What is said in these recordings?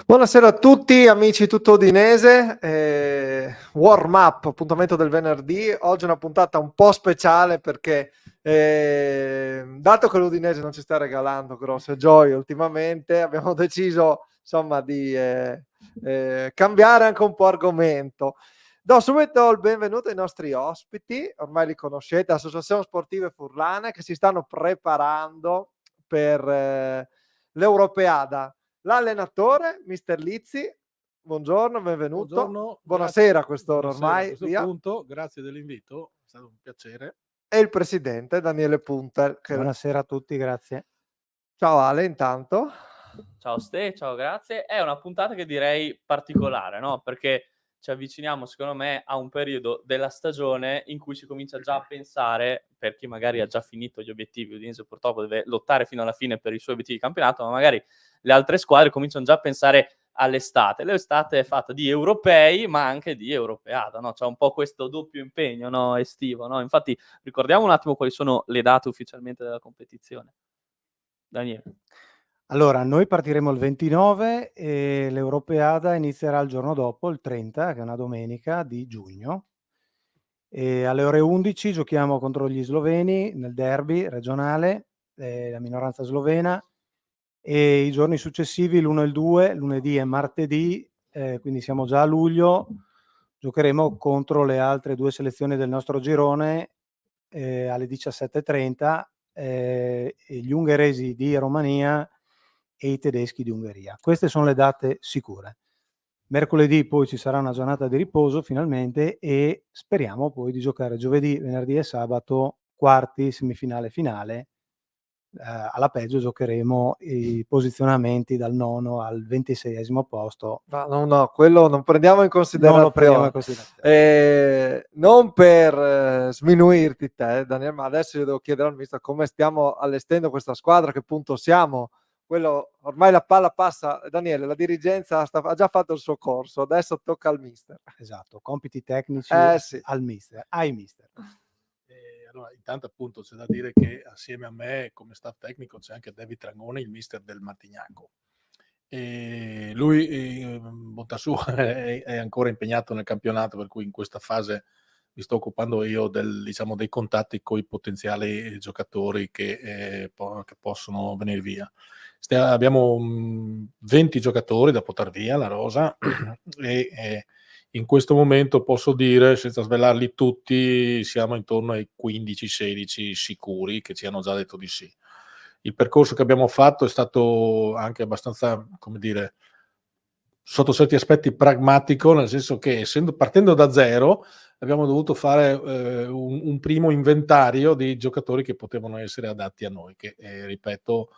Buonasera a tutti amici tutto udinese, warm up, appuntamento del venerdì. Oggi è una puntata un po' speciale perché dato che l'Udinese non ci sta regalando grosse gioie ultimamente, abbiamo deciso insomma di cambiare anche un po' argomento. Do subito il benvenuto ai nostri ospiti, ormai li conoscete, Associazione Sportive Furlane, che si stanno preparando per l'Europeada. L'allenatore, mister Lizzi, buongiorno, benvenuto. Buongiorno, Buonasera a quest'ora buonasera a ormai, questo via. punto, grazie dell'invito, è stato un piacere. E il presidente Daniele Punter. Buonasera a tutti, grazie. Ciao Ale, intanto. Ciao Ste, ciao, grazie. È una puntata che direi particolare, no? Perché ci avviciniamo, secondo me, a un periodo della stagione in cui si comincia già a pensare, per chi magari ha già finito gli obiettivi, Udinese purtroppo deve lottare fino alla fine per i suoi obiettivi di campionato, ma magari le altre squadre cominciano già a pensare all'estate. L'estate è fatta di europei, ma anche di europeata, no? C'è un po' questo doppio impegno, no? Estivo, no? Infatti, ricordiamo un attimo quali sono le date ufficialmente della competizione. Daniele. Allora, noi partiremo il 29 e l'Europeada inizierà il giorno dopo, il 30, che è una domenica di giugno. E alle ore 11 giochiamo contro gli sloveni nel derby regionale, la minoranza slovena, e i giorni successivi, l'1 e il 2, lunedì e martedì, quindi siamo già a luglio, giocheremo contro le altre due selezioni del nostro girone alle 17:30, gli ungheresi di Romania e i tedeschi di Ungheria. Queste sono le date sicure. Mercoledì poi ci sarà una giornata di riposo finalmente e speriamo poi di giocare giovedì, venerdì e sabato quarti, semifinale, finale. Alla peggio giocheremo i posizionamenti dal 9° al 26° posto. No, quello non prendiamo in considerazione. Non lo prendiamo in considerazione. Non per sminuirti te, Daniele, ma adesso io devo chiedere al mister come stiamo allestendo questa squadra, a che punto siamo. Quello, ormai la palla passa, Daniele, la dirigenza ha già fatto il suo corso, adesso tocca al mister. Esatto, compiti tecnici Sì. ai mister. Allora, intanto appunto c'è da dire che assieme a me come staff tecnico c'è anche David Trangoni, il mister del Martignaco. E lui, bontà sua, è ancora impegnato nel campionato, per cui in questa fase mi sto occupando io dei contatti con i potenziali giocatori che possono venire via. Abbiamo 20 giocatori da portare via, la rosa, e in questo momento posso dire, senza svelarli tutti, siamo intorno ai 15-16 sicuri che ci hanno già detto di sì. Il percorso che abbiamo fatto è stato anche abbastanza, come dire, sotto certi aspetti pragmatico, nel senso che partendo da zero abbiamo dovuto fare un primo inventario di giocatori che potevano essere adatti a noi, che ripeto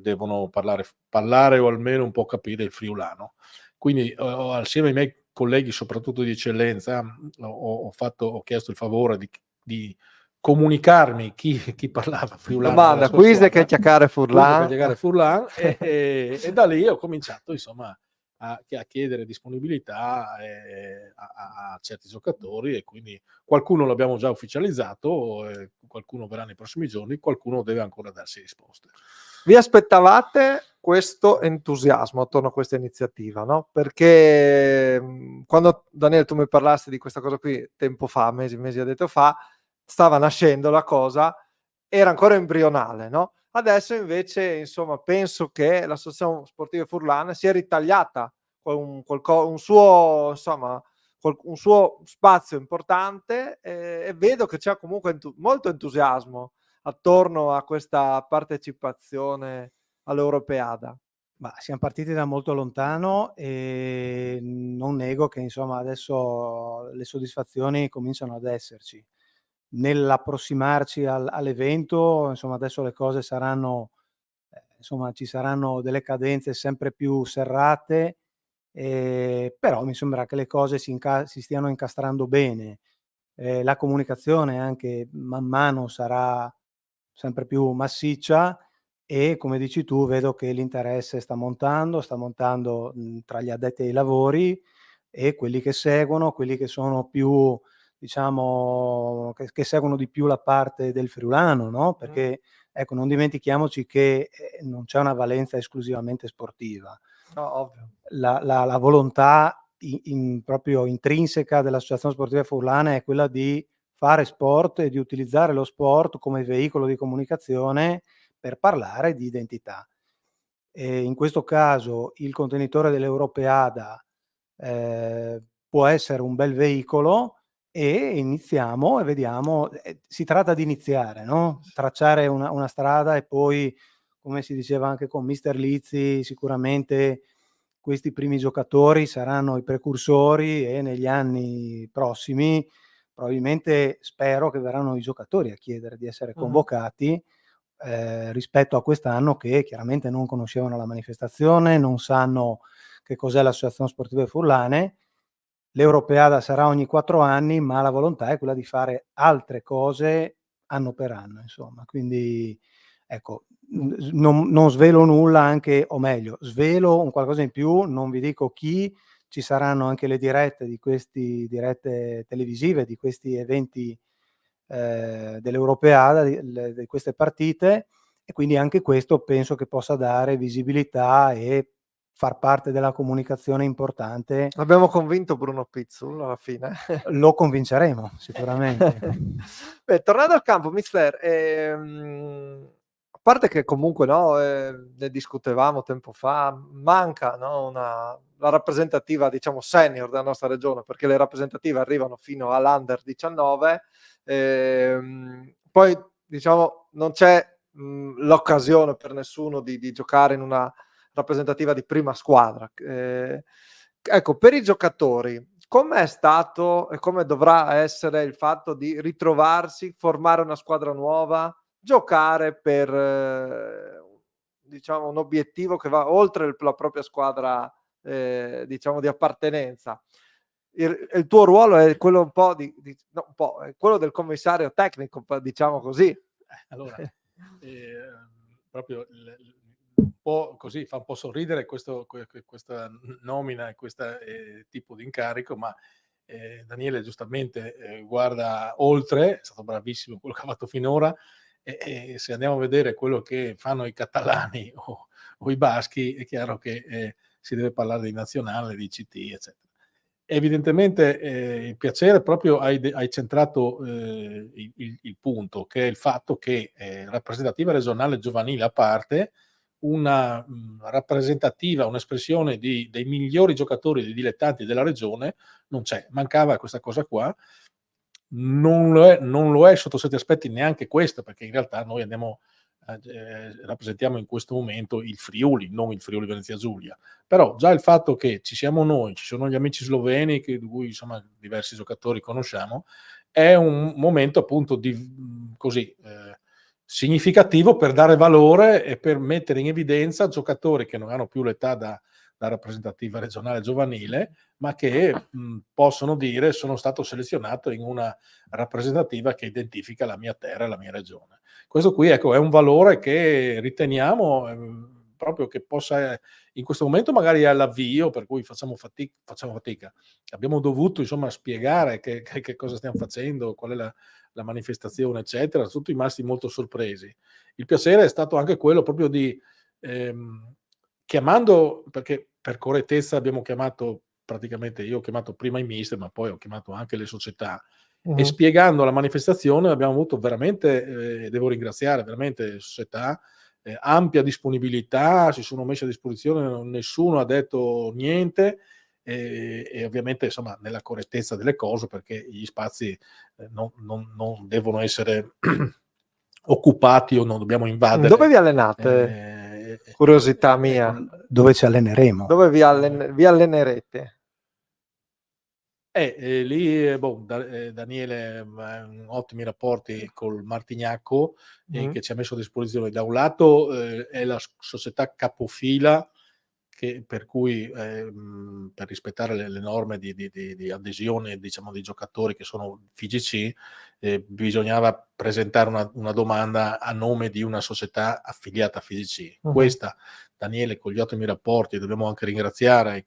devono parlare o almeno un po' capire il friulano. Quindi assieme ai miei colleghi, soprattutto di eccellenza, ho chiesto il favore di comunicarmi chi parlava friulano. Domanda, quiz che chiacchiere Furlan e da lì ho cominciato insomma a chiedere disponibilità a certi giocatori, e quindi qualcuno l'abbiamo già ufficializzato, qualcuno verrà nei prossimi giorni, qualcuno deve ancora darsi risposte. Vi aspettavate questo entusiasmo attorno a questa iniziativa, no? Perché quando Daniele tu mi parlasti di questa cosa qui tempo fa, mesi addetto fa, stava nascendo la cosa, era ancora embrionale, no? Adesso invece, insomma, penso che l'Associazione Sportiva Furlane sia ritagliata un suo, insomma, un suo spazio importante, e vedo che c'è comunque molto entusiasmo attorno a questa partecipazione all'Europeada. Ma siamo partiti da molto lontano e non nego che insomma adesso le soddisfazioni cominciano ad esserci. Nell'approssimarci all'evento, insomma adesso le cose saranno, insomma ci saranno delle cadenze sempre più serrate, però mi sembra che le cose si stiano incastrando bene. La comunicazione anche man mano sarà sempre più massiccia e, come dici tu, vedo che l'interesse sta montando tra gli addetti ai lavori e quelli che seguono, quelli che sono più, diciamo, che seguono di più la parte del friulano, no, perché ecco, non dimentichiamoci che non c'è una valenza esclusivamente sportiva. ovvio. La volontà proprio intrinseca dell'Associazione Sportiva Furlane è quella di fare sport e di utilizzare lo sport come veicolo di comunicazione per parlare di identità. E in questo caso il contenitore dell'Europeada può essere un bel veicolo, e iniziamo e vediamo. Si tratta di iniziare, no? Tracciare una strada, e poi, come si diceva anche con Mister Lizzi, sicuramente questi primi giocatori saranno i precursori, e negli anni prossimi probabilmente, spero che verranno i giocatori a chiedere di essere convocati, rispetto a quest'anno, che chiaramente non conoscevano la manifestazione, non sanno che cos'è l'Associazione Sportiva Furlane. L'Europeada sarà ogni 4 anni, ma la volontà è quella di fare altre cose anno per anno, insomma. Quindi, ecco, non svelo nulla, anche, o meglio, svelo un qualcosa in più, non vi dico chi. Ci saranno anche le dirette televisive di questi eventi, dell'Europeada, di queste partite, e quindi anche questo penso che possa dare visibilità e far parte della comunicazione importante. Abbiamo convinto Bruno Pizzul alla fine. Lo convinceremo sicuramente. Beh, tornando al campo, mister, a parte che comunque, no, ne discutevamo tempo fa, manca, no, la rappresentativa, diciamo, senior della nostra regione, perché le rappresentative arrivano fino all'Under 19, poi, diciamo, non c'è l'occasione per nessuno di giocare in una rappresentativa di prima squadra. Ecco, per i giocatori, com'è stato e come dovrà essere il fatto di ritrovarsi, formare una squadra nuova, giocare per diciamo un obiettivo che va oltre la propria squadra, diciamo, di appartenenza? Il tuo ruolo è quello un po' no, un po', è quello del commissario tecnico, diciamo così. Allora, proprio un po' così, fa un po' sorridere questa nomina e questo tipo di incarico, ma Daniele giustamente guarda oltre, è stato bravissimo quello che ha fatto finora, e se andiamo a vedere quello che fanno i catalani o i baschi, è chiaro che si deve parlare di nazionale, di CT, eccetera. Evidentemente il piacere, proprio hai centrato il punto, che è il fatto che rappresentativa regionale giovanile a parte, una rappresentativa, un'espressione dei migliori giocatori, dei dilettanti della regione non c'è, mancava questa cosa qua. Non lo è sotto certi aspetti neanche questo, perché in realtà noi rappresentiamo in questo momento il Friuli, non il Friuli Venezia Giulia. Però già il fatto che ci siamo noi, ci sono gli amici sloveni, di cui insomma diversi giocatori conosciamo, è un momento appunto significativo per dare valore e per mettere in evidenza giocatori che non hanno più l'età da rappresentativa regionale giovanile, ma che possono dire: sono stato selezionato in una rappresentativa che identifica la mia terra e la mia regione. Questo qui, ecco, è un valore che riteniamo proprio che possa, in questo momento magari è all'avvio, per cui facciamo fatica. Abbiamo dovuto insomma spiegare che cosa stiamo facendo, qual è la manifestazione, eccetera. Tutti rimasti molto sorpresi. Il piacere è stato anche quello proprio di chiamando, perché per correttezza abbiamo chiamato, praticamente io ho chiamato prima i mister, ma poi ho chiamato anche le società, e spiegando la manifestazione abbiamo avuto veramente, devo ringraziare veramente le società, ampia disponibilità, si sono messi a disposizione, nessuno ha detto niente, e ovviamente insomma nella correttezza delle cose, perché gli spazi non devono essere occupati o non dobbiamo invadere. Dove vi allenate? Curiosità mia. Dove ci alleneremo? Dove vi allenerete? Lì Daniele ha ottimi rapporti col Martignacco, che ci ha messo a disposizione. Da un lato è la società capofila, per cui per rispettare le norme di adesione, diciamo, dei giocatori che sono FIGC, bisognava presentare una domanda a nome di una società affiliata a FIGC. Questa, Daniele, con gli ottimi rapporti, dobbiamo anche ringraziare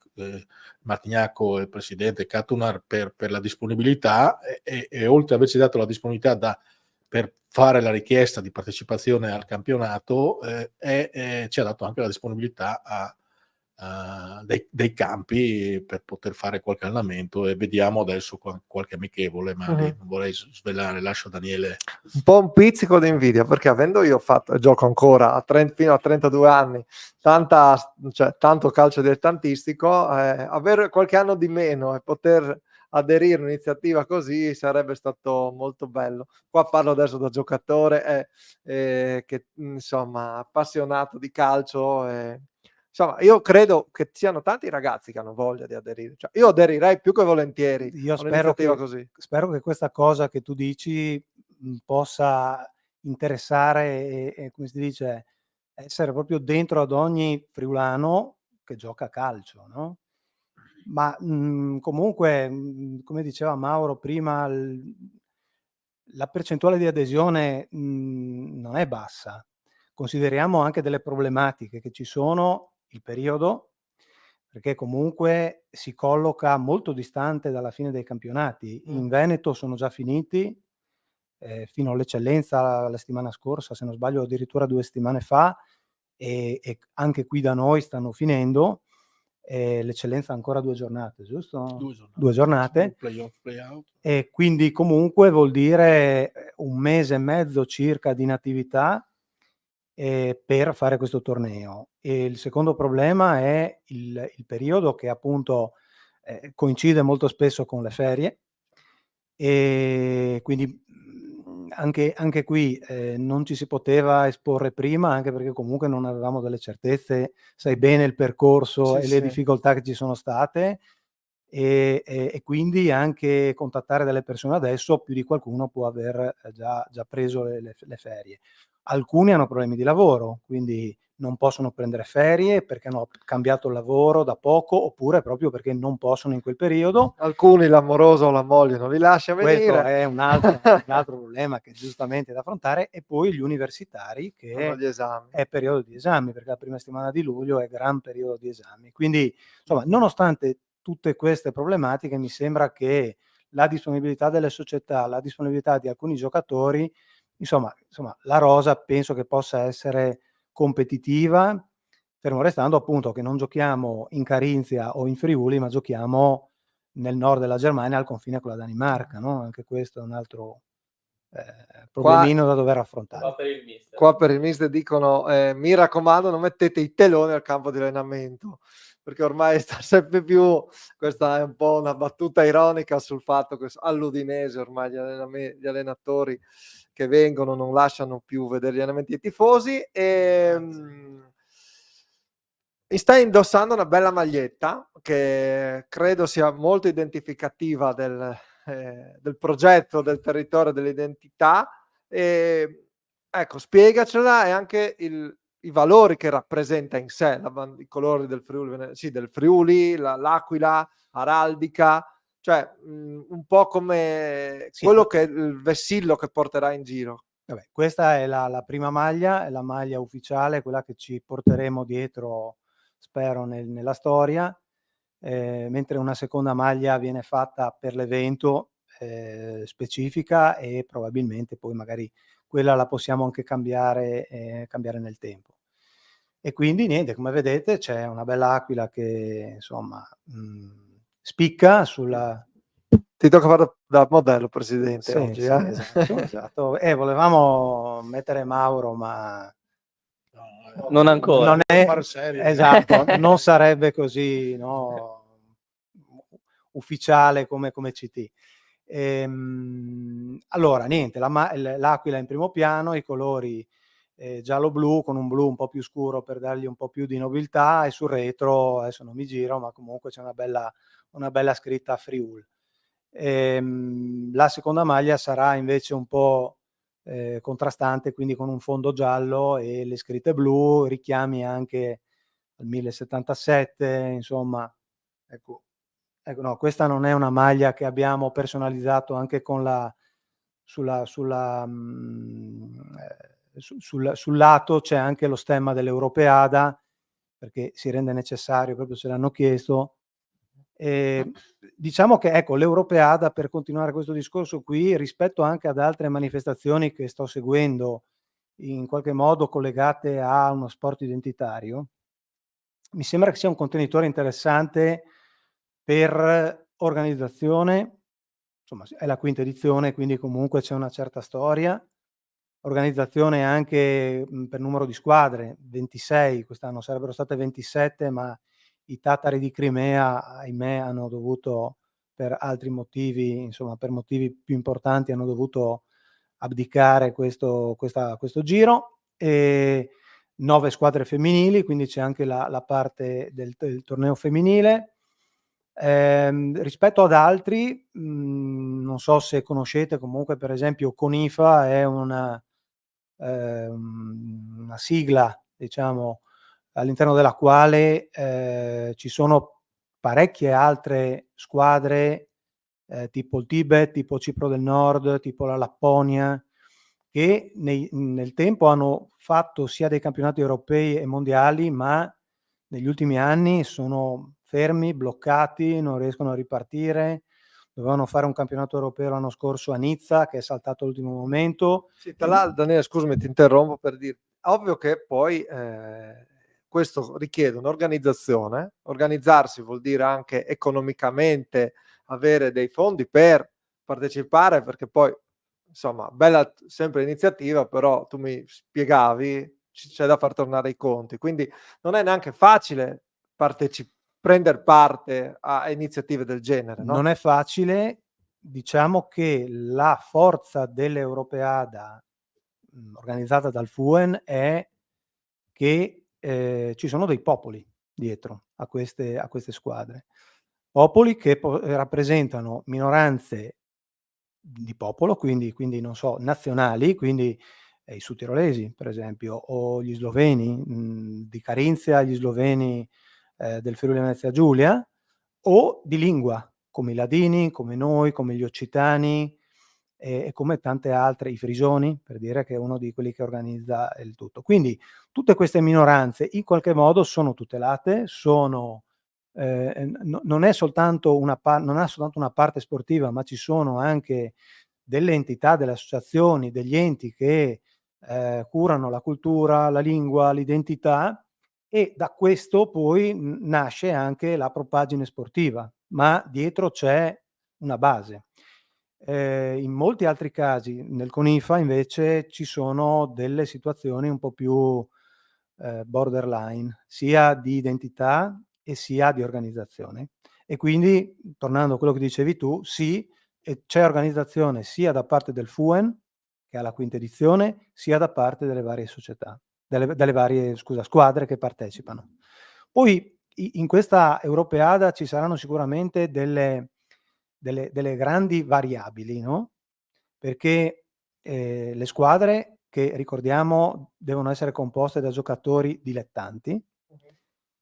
Martignacco e il presidente Catunar per la disponibilità, e oltre ad averci dato la disponibilità per fare la richiesta di partecipazione al campionato, ci ha dato anche la disponibilità a dei campi per poter fare qualche allenamento, e vediamo adesso qualche amichevole, ma lì non vorrei svelare, lascio Daniele. Un po' un pizzico di invidia, perché avendo io fatto e gioco ancora fino a 32 anni tanto calcio dilettantistico, avere qualche anno di meno e poter aderire a un'iniziativa così sarebbe stato molto bello. Qua parlo adesso da giocatore che insomma appassionato di calcio. Insomma, io credo che siano tanti ragazzi che hanno voglia di aderire. Cioè, io aderirei più che volentieri Io a un'iniziativa così. spero che questa cosa che tu dici possa interessare e come si dice, essere proprio dentro ad ogni friulano che gioca a calcio, no? Ma comunque, come diceva Mauro prima, la percentuale di adesione non è bassa. Consideriamo anche delle problematiche che ci sono, il periodo, perché comunque si colloca molto distante dalla fine dei campionati. In Veneto sono già finiti, fino all'eccellenza la settimana scorsa, se non sbaglio addirittura 2 settimane fa, e anche qui da noi stanno finendo. L'eccellenza ha ancora 2 giornate, giusto? 2 giornate. Playoff, playout. E quindi comunque vuol dire 1 mese e mezzo circa di inattività per fare questo torneo. E il secondo problema è il periodo che appunto coincide molto spesso con le ferie, e quindi anche qui non ci si poteva esporre prima, anche perché comunque non avevamo delle certezze, sai bene il percorso e le difficoltà che ci sono state, e quindi anche contattare delle persone adesso, più di qualcuno può aver già preso le ferie. Alcuni hanno problemi di lavoro, quindi non possono prendere ferie perché hanno cambiato il lavoro da poco, oppure proprio perché non possono in quel periodo. Alcuni l'amoroso o la moglie non li lascia venire. Questo è un altro problema che giustamente è da affrontare. E poi gli universitari, che gli esami. è periodo di esami, perché la prima settimana di luglio è gran periodo di esami. Quindi, insomma, nonostante tutte queste problematiche, mi sembra che la disponibilità delle società, la disponibilità di alcuni giocatori, insomma, la rosa penso che possa essere competitiva, fermo restando appunto che non giochiamo in Carinzia o in Friuli, ma giochiamo nel nord della Germania, al confine con la Danimarca, no? Anche questo è un altro problemino da dover affrontare. Qua per il mister dicono mi raccomando non mettete i teloni al campo di allenamento, perché ormai sta sempre più, questa è un po' una battuta ironica sul fatto che all'Udinese ormai gli allenatori che vengono non lasciano più vedere gli allenamenti dei tifosi. Mi stai indossando una bella maglietta che credo sia molto identificativa del progetto, del territorio, dell'identità. Ecco, spiegacela, e anche i valori che rappresenta in sé, i colori del Friuli, l'Aquila araldica, cioè un po' come quello che è il vessillo che porterà in giro. Vabbè, questa è la prima maglia, è la maglia ufficiale, quella che ci porteremo dietro, spero, nella storia, mentre una seconda maglia viene fatta per l'evento specifica, e probabilmente poi magari quella la possiamo anche cambiare nel tempo. E quindi niente, come vedete c'è una bella aquila che insomma spicca sulla... Ti tocca fare da modello, presidente, Sì, oggi. sì, esatto. Volevamo mettere Mauro, ma non ancora. non è esatto, non sarebbe così, no, ufficiale come CT. Allora niente, l'aquila in primo piano, i colori giallo-blu, con un blu un po' più scuro per dargli un po' più di nobiltà, e sul retro adesso non mi giro, ma comunque c'è una bella scritta Friul. La seconda maglia sarà invece un po' contrastante, quindi con un fondo giallo e le scritte blu, richiami anche al 1077, insomma, ecco, no, questa non è una maglia che abbiamo personalizzato anche con sul lato c'è anche lo stemma dell'Europeada, perché si rende necessario, proprio ce l'hanno chiesto. Diciamo che ecco, l'Europeada, per continuare questo discorso qui, rispetto anche ad altre manifestazioni che sto seguendo in qualche modo collegate a uno sport identitario, mi sembra che sia un contenitore interessante per organizzazione, insomma è la quinta edizione, quindi comunque c'è una certa storia. Organizzazione anche per numero di squadre, 26, quest'anno sarebbero state 27, ma i tatari di Crimea, ahimè, hanno dovuto, per altri motivi, insomma per motivi più importanti, hanno dovuto abdicare questo giro. E 9 squadre femminili, quindi c'è anche la parte del torneo femminile. Rispetto ad altri, non so se conoscete, comunque per esempio CONIFA è una sigla, diciamo, all'interno della quale ci sono parecchie altre squadre, tipo il Tibet, tipo Cipro del Nord, tipo la Lapponia, che nel tempo hanno fatto sia dei campionati europei e mondiali, ma negli ultimi anni sono fermi, bloccati, non riescono a ripartire. Dovevano fare un campionato europeo l'anno scorso a Nizza, che è saltato all'ultimo momento. Sì, tra l'altro, Daniele, scusami, ti interrompo per dire, ovvio che poi questo richiede un'organizzazione. Organizzarsi vuol dire anche economicamente avere dei fondi per partecipare, perché poi, insomma, bella sempre l'iniziativa, però tu mi spiegavi, c'è da far tornare i conti, quindi non è neanche facile prendere parte a iniziative del genere, no? Non è facile, diciamo che la forza dell'Europeada organizzata dal FUEN è che ci sono dei popoli dietro a queste squadre. Popoli che rappresentano minoranze di popolo, quindi non so, nazionali, quindi i sudtirolesi per esempio, o gli sloveni di Carinzia, gli sloveni del Friuli Venezia Giulia, o di lingua, come i ladini, come noi, come gli occitani e come tante altre, i frisoni, per dire, che è uno di quelli che organizza il tutto. Quindi tutte queste minoranze in qualche modo sono tutelate, sono non ha soltanto una parte sportiva, ma ci sono anche delle entità, delle associazioni, degli enti che curano la cultura, la lingua, l'identità, e da questo poi nasce anche la propaggine sportiva, ma dietro c'è una base. In molti altri casi, nel CONIFA invece ci sono delle situazioni un po' più borderline, sia di identità e sia di organizzazione. E quindi, tornando a quello che dicevi tu, sì, c'è organizzazione sia da parte del FUEN, che ha la quinta edizione, sia da parte delle varie società, delle varie squadre che partecipano. Poi in questa Europeada ci saranno sicuramente delle grandi variabili, no? Perché le squadre, che ricordiamo devono essere composte da giocatori dilettanti,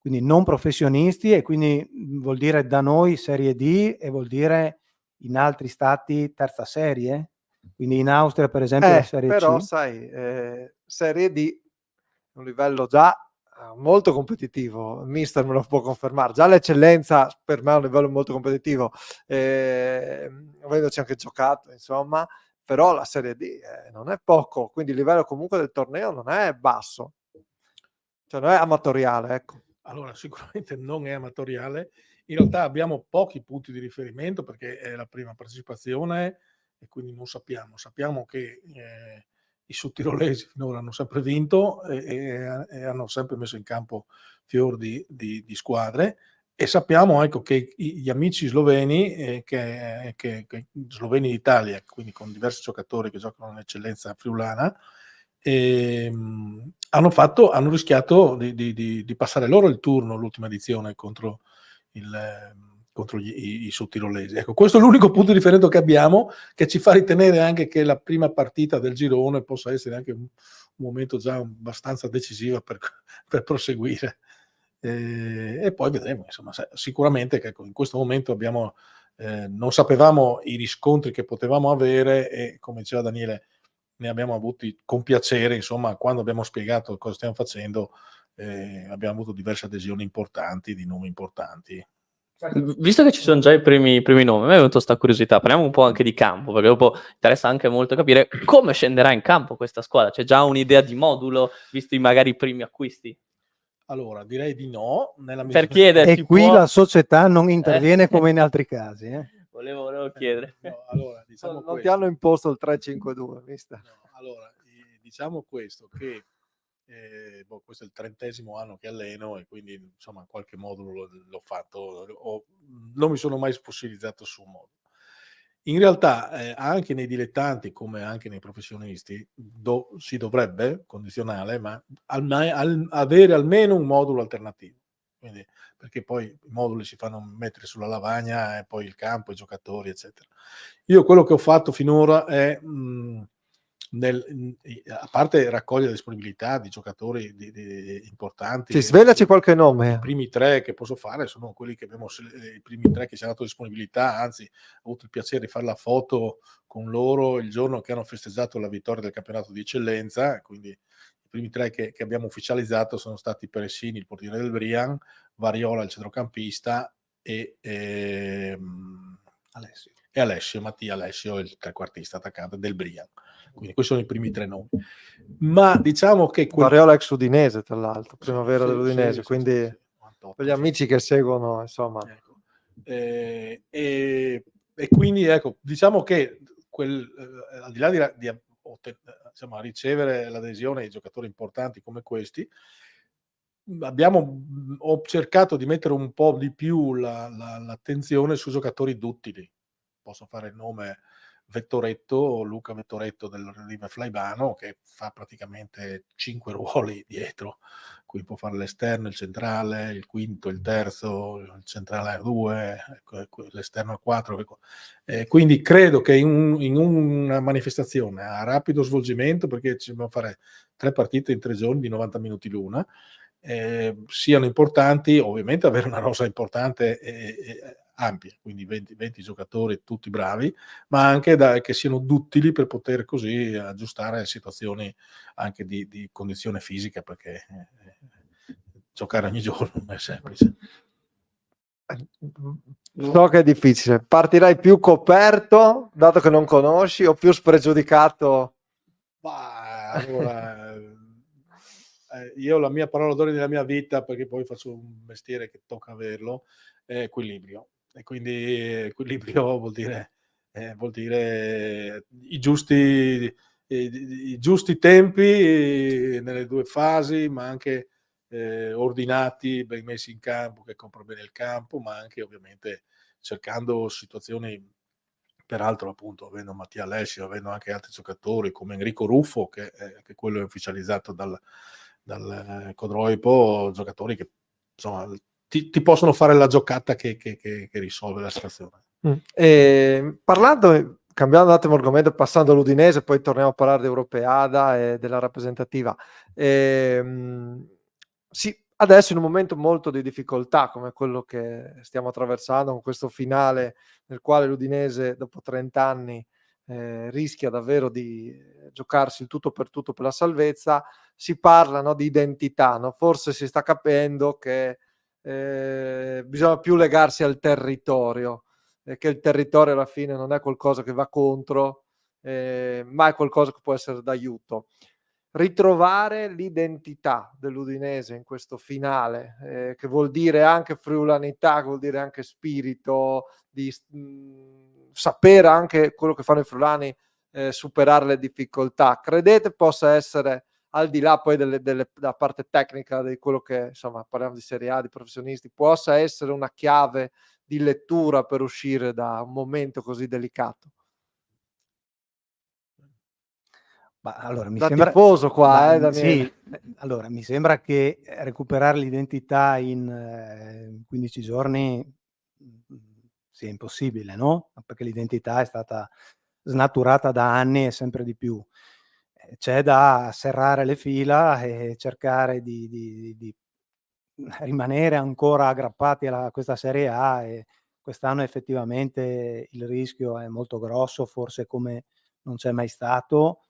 quindi non professionisti, e quindi vuol dire da noi Serie D e vuol dire in altri stati terza serie, quindi in Austria per esempio la Serie però C. sai, Serie D un livello già molto competitivo, il mister me lo può confermare, già l'eccellenza per me è un livello molto competitivo, avendoci anche giocato, insomma, però la Serie D non è poco, quindi il livello comunque del torneo non è basso, cioè non è amatoriale, ecco. Allora, sicuramente non è amatoriale. In realtà abbiamo pochi punti di riferimento perché è la prima partecipazione e quindi non sappiamo. Sappiamo che i sudtirolesi finora hanno sempre vinto e hanno sempre messo in campo fior di squadre, e sappiamo, ecco, che gli amici sloveni, che sloveni d'Italia, quindi con diversi giocatori che giocano nell'eccellenza friulana, hanno rischiato di passare loro il turno l'ultima edizione contro i sudtirolesi. Ecco, questo è l'unico punto di riferimento che abbiamo, che ci fa ritenere anche che la prima partita del girone possa essere anche un momento già abbastanza decisivo per proseguire. E poi vedremo, insomma, sicuramente che in questo momento non sapevamo i riscontri che potevamo avere, e come diceva Daniele, ne abbiamo avuti con piacere, insomma, quando abbiamo spiegato cosa stiamo facendo, abbiamo avuto diverse adesioni importanti, di nomi importanti. Visto che ci sono già i primi nomi, a me è venuta questa curiosità, parliamo un po' anche di campo, perché dopo interessa anche molto capire come scenderà in campo questa squadra. C'è già un'idea di modulo, visti magari i primi acquisti? Allora, direi di no, nella Per misura chiederti, E qui può... la società non interviene come in altri casi. Volevo chiedere. no, allora, diciamo Non ti questo. hanno imposto il 3-5-2, mister. No, allora, diciamo questo, che questo è il 30° anno che alleno e quindi insomma qualche modulo l'ho fatto, non mi sono mai fossilizzato su un modulo. In realtà anche nei dilettanti come anche nei professionisti si dovrebbe, condizionale, ma avere almeno un modulo alternativo. Quindi, perché poi i moduli si fanno mettere sulla lavagna e poi il campo, i giocatori, eccetera. Io quello che ho fatto finora è, a parte raccogliere la disponibilità di giocatori importanti, Sì, svelaci qualche i nome. primi 3 che posso fare sono quelli che abbiamo, i primi 3 che ci hanno dato disponibilità, anzi ho avuto il piacere di fare la foto con loro il giorno che hanno festeggiato la vittoria del campionato di eccellenza, quindi i primi 3 che abbiamo ufficializzato sono stati Peressini, il portiere del Brian, Variola, il centrocampista e Mattia Alessio, il trequartista attaccante del Brian. Quindi questi sono i primi 3 nomi. Ma diciamo che Variola ex Udinese, tra l'altro, primavera sì, dell'Udinese, sì, quindi sì, 98, per gli amici che seguono, insomma. Ecco. E quindi ecco, diciamo che al di là di insomma, ricevere l'adesione di giocatori importanti come questi, ho cercato di mettere un po' di più l'attenzione su giocatori duttili. Posso fare il nome Luca Vettoretto del River Flaibano, che fa praticamente 5 ruoli dietro, qui può fare l'esterno, il centrale, il quinto, il terzo, il centrale a 2, l'esterno a 4. Quindi credo che in una manifestazione a rapido svolgimento, perché ci dobbiamo fare 3 partite in 3 giorni di 90 minuti l'una, siano importanti, ovviamente avere una rosa importante e ampia, quindi 20 giocatori tutti bravi, ma anche che siano duttili per poter così aggiustare situazioni anche di condizione fisica, perché giocare ogni giorno non è semplice. So che è difficile. Partirai più coperto, dato che non conosci, o più spregiudicato? Allora, io la mia parola d'ordine nella mia vita, perché poi faccio un mestiere che tocca averlo, è equilibrio. E quindi equilibrio vuol dire i giusti tempi nelle 2 fasi, ma anche ordinati, ben messi in campo, che compra bene il campo, ma anche ovviamente cercando situazioni. Peraltro, appunto, avendo Mattia Alessio, avendo anche altri giocatori come Enrico Ruffo, che quello è ufficializzato dal Codroipo, giocatori che insomma ti possono fare la giocata che risolve la situazione. Cambiando un attimo argomento, passando all'Udinese, poi torniamo a parlare di Europeada e della rappresentativa. Sì, adesso in un momento molto di difficoltà come quello che stiamo attraversando, con questo finale nel quale l'Udinese dopo 30 anni rischia davvero di giocarsi il tutto per la salvezza, si parla, no, di identità, no? Forse si sta capendo che bisogna più legarsi al territorio, che il territorio alla fine non è qualcosa che va contro, ma è qualcosa che può essere d'aiuto. Ritrovare l'identità dell'Udinese in questo finale, che vuol dire anche friulanità, che vuol dire anche spirito, di sapere anche quello che fanno i friulani, superare le difficoltà. Credete possa essere, al di là poi della parte tecnica di quello che, insomma, parliamo di Serie A, di professionisti, possa essere una chiave di lettura per uscire da un momento così delicato? Allora, mi Da sembra, tifoso qua, Daniele. sì, allora mi sembra che recuperare l'identità in 15 giorni sia impossibile, no? Perché l'identità è stata snaturata da anni e sempre di più. C'è da serrare le fila e cercare di rimanere ancora aggrappati a questa Serie A, e quest'anno effettivamente il rischio è molto grosso, forse come non c'è mai stato.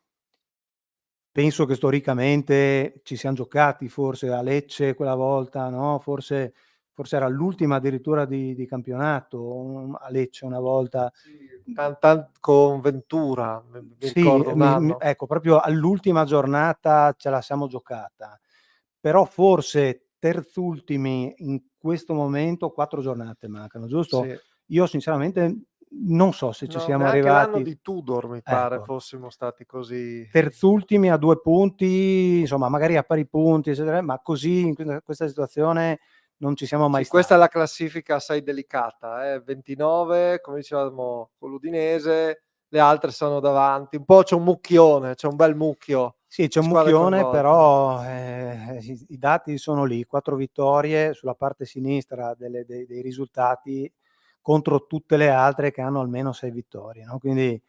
Penso che storicamente ci siam giocati forse a Lecce quella volta, no, forse era l'ultima addirittura di campionato, a Lecce una volta. Con Ventura, mi Sì, ricordo un anno. ecco, proprio all'ultima giornata ce la siamo giocata. Però forse terzultimi in questo momento, 4 giornate mancano, giusto? Sì. Io sinceramente non so se ci No, siamo neanche l'anno arrivati di Tudor mi pare ecco, fossimo stati così. terzultimi a 2 punti, insomma magari a pari punti, eccetera, ma così in questa situazione non ci siamo mai Sì, questa è stati. la classifica assai delicata, 29, come dicevamo con l'Udinese, le altre sono davanti. Un po' c'è un mucchione, c'è un bel mucchio Sì, c'è di un squadre mucchione, coinvolte. però i dati sono lì, 4 vittorie sulla parte sinistra dei risultati contro tutte le altre che hanno almeno 6 vittorie, no? Quindi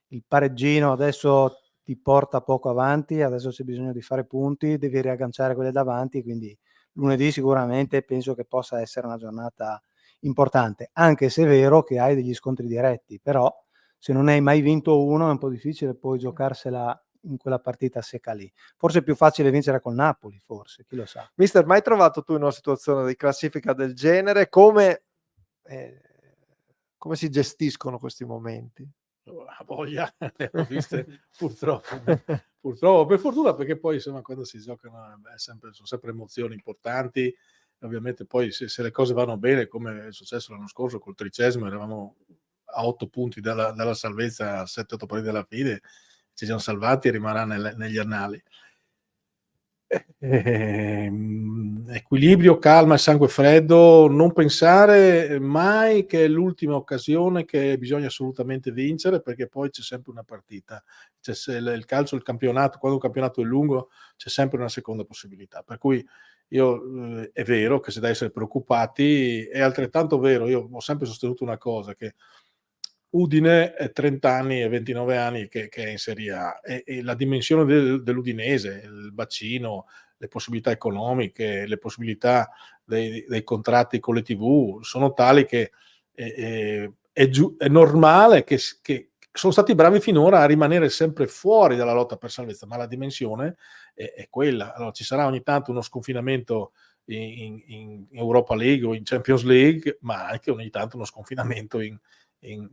il pareggino adesso ti porta poco avanti, adesso c'è bisogno di fare punti, devi riagganciare quelle davanti, quindi lunedì sicuramente penso che possa essere una giornata importante, anche se è vero che hai degli scontri diretti, però se non hai mai vinto uno è un po' difficile poi giocarsela in quella partita secca lì. Forse è più facile vincere col Napoli, forse, chi lo sa. Mister, mai trovato tu in una situazione di classifica del genere? Come si gestiscono questi momenti? A voglia, le ho viste purtroppo, per fortuna, perché poi insomma quando si giocano sono sempre emozioni importanti. Ovviamente poi se le cose vanno bene, come è successo l'anno scorso col 13°, eravamo a 8 punti dalla salvezza, a 7-8 partite dalla fine, ci siamo salvati e rimarrà negli annali. Equilibrio, calma e sangue freddo, non pensare mai che è l'ultima occasione che bisogna assolutamente vincere, perché poi c'è sempre una partita. Cioè, se il calcio, il campionato, quando un campionato è lungo, c'è sempre una seconda possibilità. Per cui io è vero che c'è da essere preoccupati, è altrettanto vero, io ho sempre sostenuto una cosa, che Udine è 30 anni e 29 anni che è in Serie A, e la dimensione dell'Udinese, il bacino, le possibilità economiche, le possibilità dei contratti con le TV sono tali che è normale che sono stati bravi finora a rimanere sempre fuori dalla lotta per salvezza, ma la dimensione è quella. Allora, ci sarà ogni tanto uno sconfinamento in Europa League o in Champions League, ma anche ogni tanto uno sconfinamento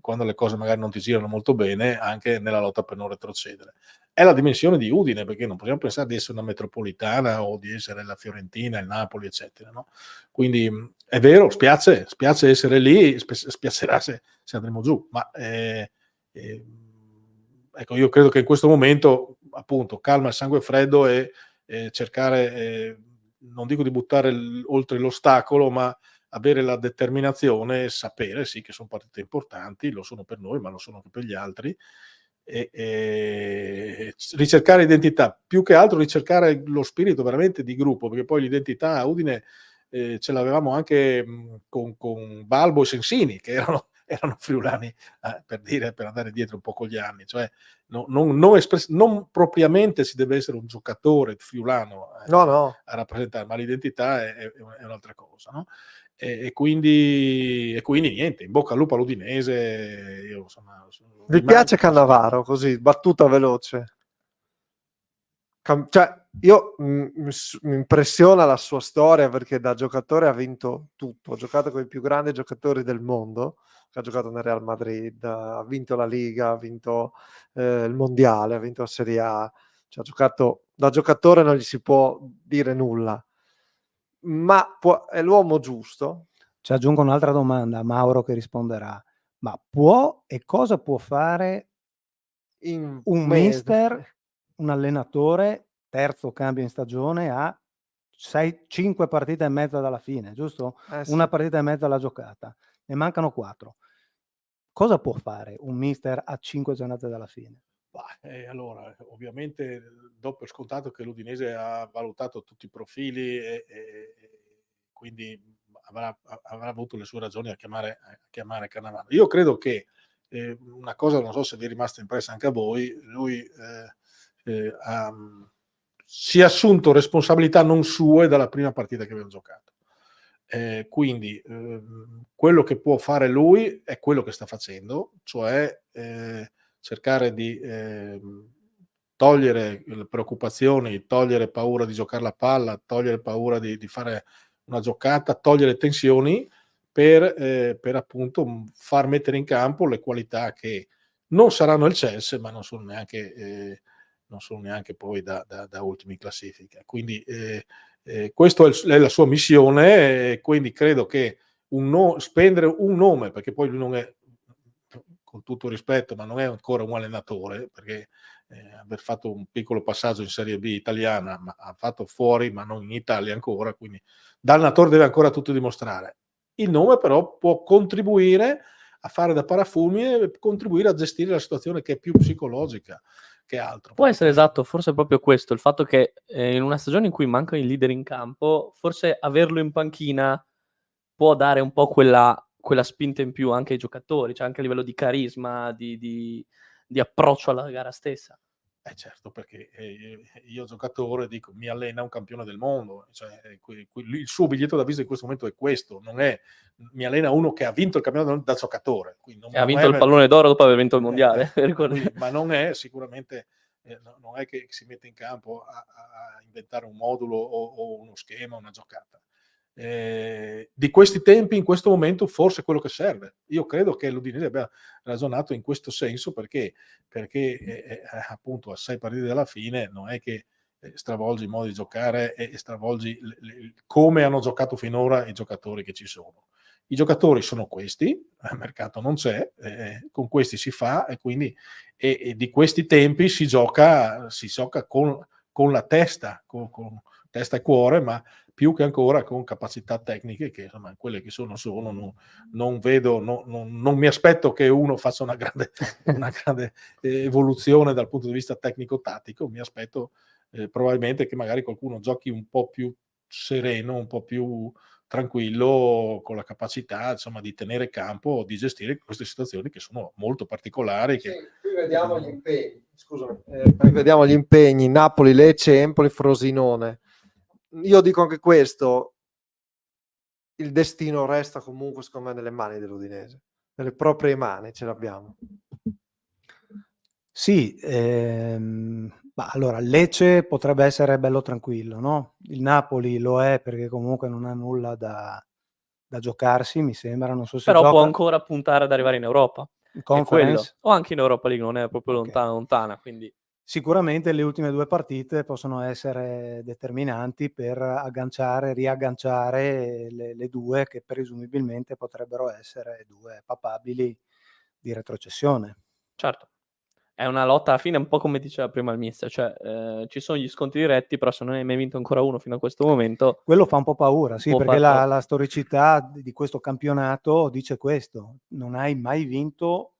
quando le cose magari non ti girano molto bene, anche nella lotta per non retrocedere. È la dimensione di Udine, perché non possiamo pensare di essere una metropolitana o di essere la Fiorentina, il Napoli, eccetera, no? Quindi è vero, spiace essere lì, spiacerà se andremo giù, ma ecco, io credo che in questo momento, appunto, calma e sangue freddo e cercare, non dico di buttare oltre l'ostacolo, ma avere la determinazione e sapere sì che sono partite importanti, lo sono per noi, ma lo sono anche per gli altri, e ricercare identità, più che altro ricercare lo spirito veramente di gruppo, perché poi l'identità a Udine ce l'avevamo anche con Balbo e Sensini, che erano friulani, per andare dietro un po' con gli anni, cioè non propriamente si deve essere un giocatore friulano No. a rappresentare, ma l'identità è un'altra cosa, no? E quindi niente, in bocca al lupo all'Udinese. Io insomma Vi piace Cannavaro, così, battuta veloce? Cioè, io mi impressiona la sua storia, perché da giocatore ha vinto tutto, ha giocato con i più grandi giocatori del mondo, ha giocato nel Real Madrid, ha vinto la Liga, ha vinto il Mondiale, ha vinto la Serie A, cioè, ha giocato da giocatore, non gli si può dire nulla, ma è l'uomo giusto? Ci aggiungo un'altra domanda, Mauro che risponderà. Ma può e cosa può fare In un mister, un allenatore, terzo cambio in stagione, a 5 partite e mezza dalla fine, giusto? Sì. Una partita e mezza alla giocata, ne mancano 4. Cosa può fare un mister a 5 giornate dalla fine? Allora, ovviamente do per scontato che l'Udinese ha valutato tutti i profili e quindi avrà avuto le sue ragioni a chiamare Cannavaro. Io credo che una cosa, non so se vi è rimasta impressa anche a voi, lui si è assunto responsabilità non sue dalla prima partita che abbiamo giocato. Quindi quello che può fare lui è quello che sta facendo, cioè cercare di togliere le preoccupazioni, togliere paura di giocare la palla, togliere paura di fare una giocata, togliere tensioni per appunto far mettere in campo le qualità che non saranno il Chelsea, ma non sono neanche poi da ultimi in classifica. Quindi Questo è la sua missione, e quindi credo che spendere un nome, perché poi lui non è, con tutto rispetto, ma non è ancora un allenatore, perché aver fatto un piccolo passaggio in Serie B italiana, ma ha fatto fuori, ma non in Italia ancora, quindi da allenatore deve ancora tutto dimostrare. Il nome però può contribuire a fare da parafulmine e contribuire a gestire la situazione, che è più psicologica che altro. Può essere esatto, forse è proprio questo, il fatto che in una stagione in cui mancano i leader in campo, forse averlo in panchina può dare un po' quella spinta in più anche ai giocatori, cioè anche a livello di carisma, di approccio alla gara stessa. Certo, perché io giocatore dico, mi allena un campione del mondo, cioè, il suo biglietto da visita in questo momento è questo, non è mi allena uno che ha vinto il campionato del mondo da giocatore. E ha vinto il pallone d'oro dopo aver vinto il mondiale. Ma non è sicuramente, non è che si mette in campo a inventare un modulo o uno schema, una giocata. Di questi tempi, in questo momento, forse è quello che serve. Io credo che l'Udinese abbia ragionato in questo senso, perché appunto a 6 partite dalla fine non è che stravolgi il modo di giocare e stravolgi come hanno giocato finora i giocatori che ci sono. I giocatori sono questi, il mercato non c'è, con questi si fa, e quindi di questi tempi si gioca con la testa, con testa e cuore, ma più che ancora con capacità tecniche che, insomma, quelle che sono, non vedo, non mi aspetto che uno faccia una grande evoluzione dal punto di vista tecnico-tattico. Mi aspetto probabilmente che magari qualcuno giochi un po' più sereno, un po' più tranquillo, con la capacità, insomma, di tenere campo, di gestire queste situazioni che sono molto particolari. Sì, qui vediamo gli impegni. Scusami, qui vediamo gli impegni: Napoli, Lecce, Empoli, Frosinone. Io dico anche questo: il destino resta comunque, secondo me, nelle mani dell'Udinese, nelle proprie mani ce l'abbiamo. Sì, allora Lecce potrebbe essere bello tranquillo, no? Il Napoli lo è perché comunque non ha nulla da giocarsi, mi sembra, non so se Però può gioca ancora puntare ad arrivare in Europa. in È quello. Conference. O anche in Europa League, non è proprio Okay. lontana, quindi Sicuramente le ultime 2 partite possono essere determinanti per riagganciare le 2 che presumibilmente potrebbero essere 2 papabili di retrocessione. certo. È una lotta alla fine, un po' come diceva prima il mister, cioè ci sono gli scontri diretti, però se non hai mai vinto ancora uno fino a questo momento, Quello fa un po' paura, sì, può perché far paura. la storicità di questo campionato dice questo: non hai mai vinto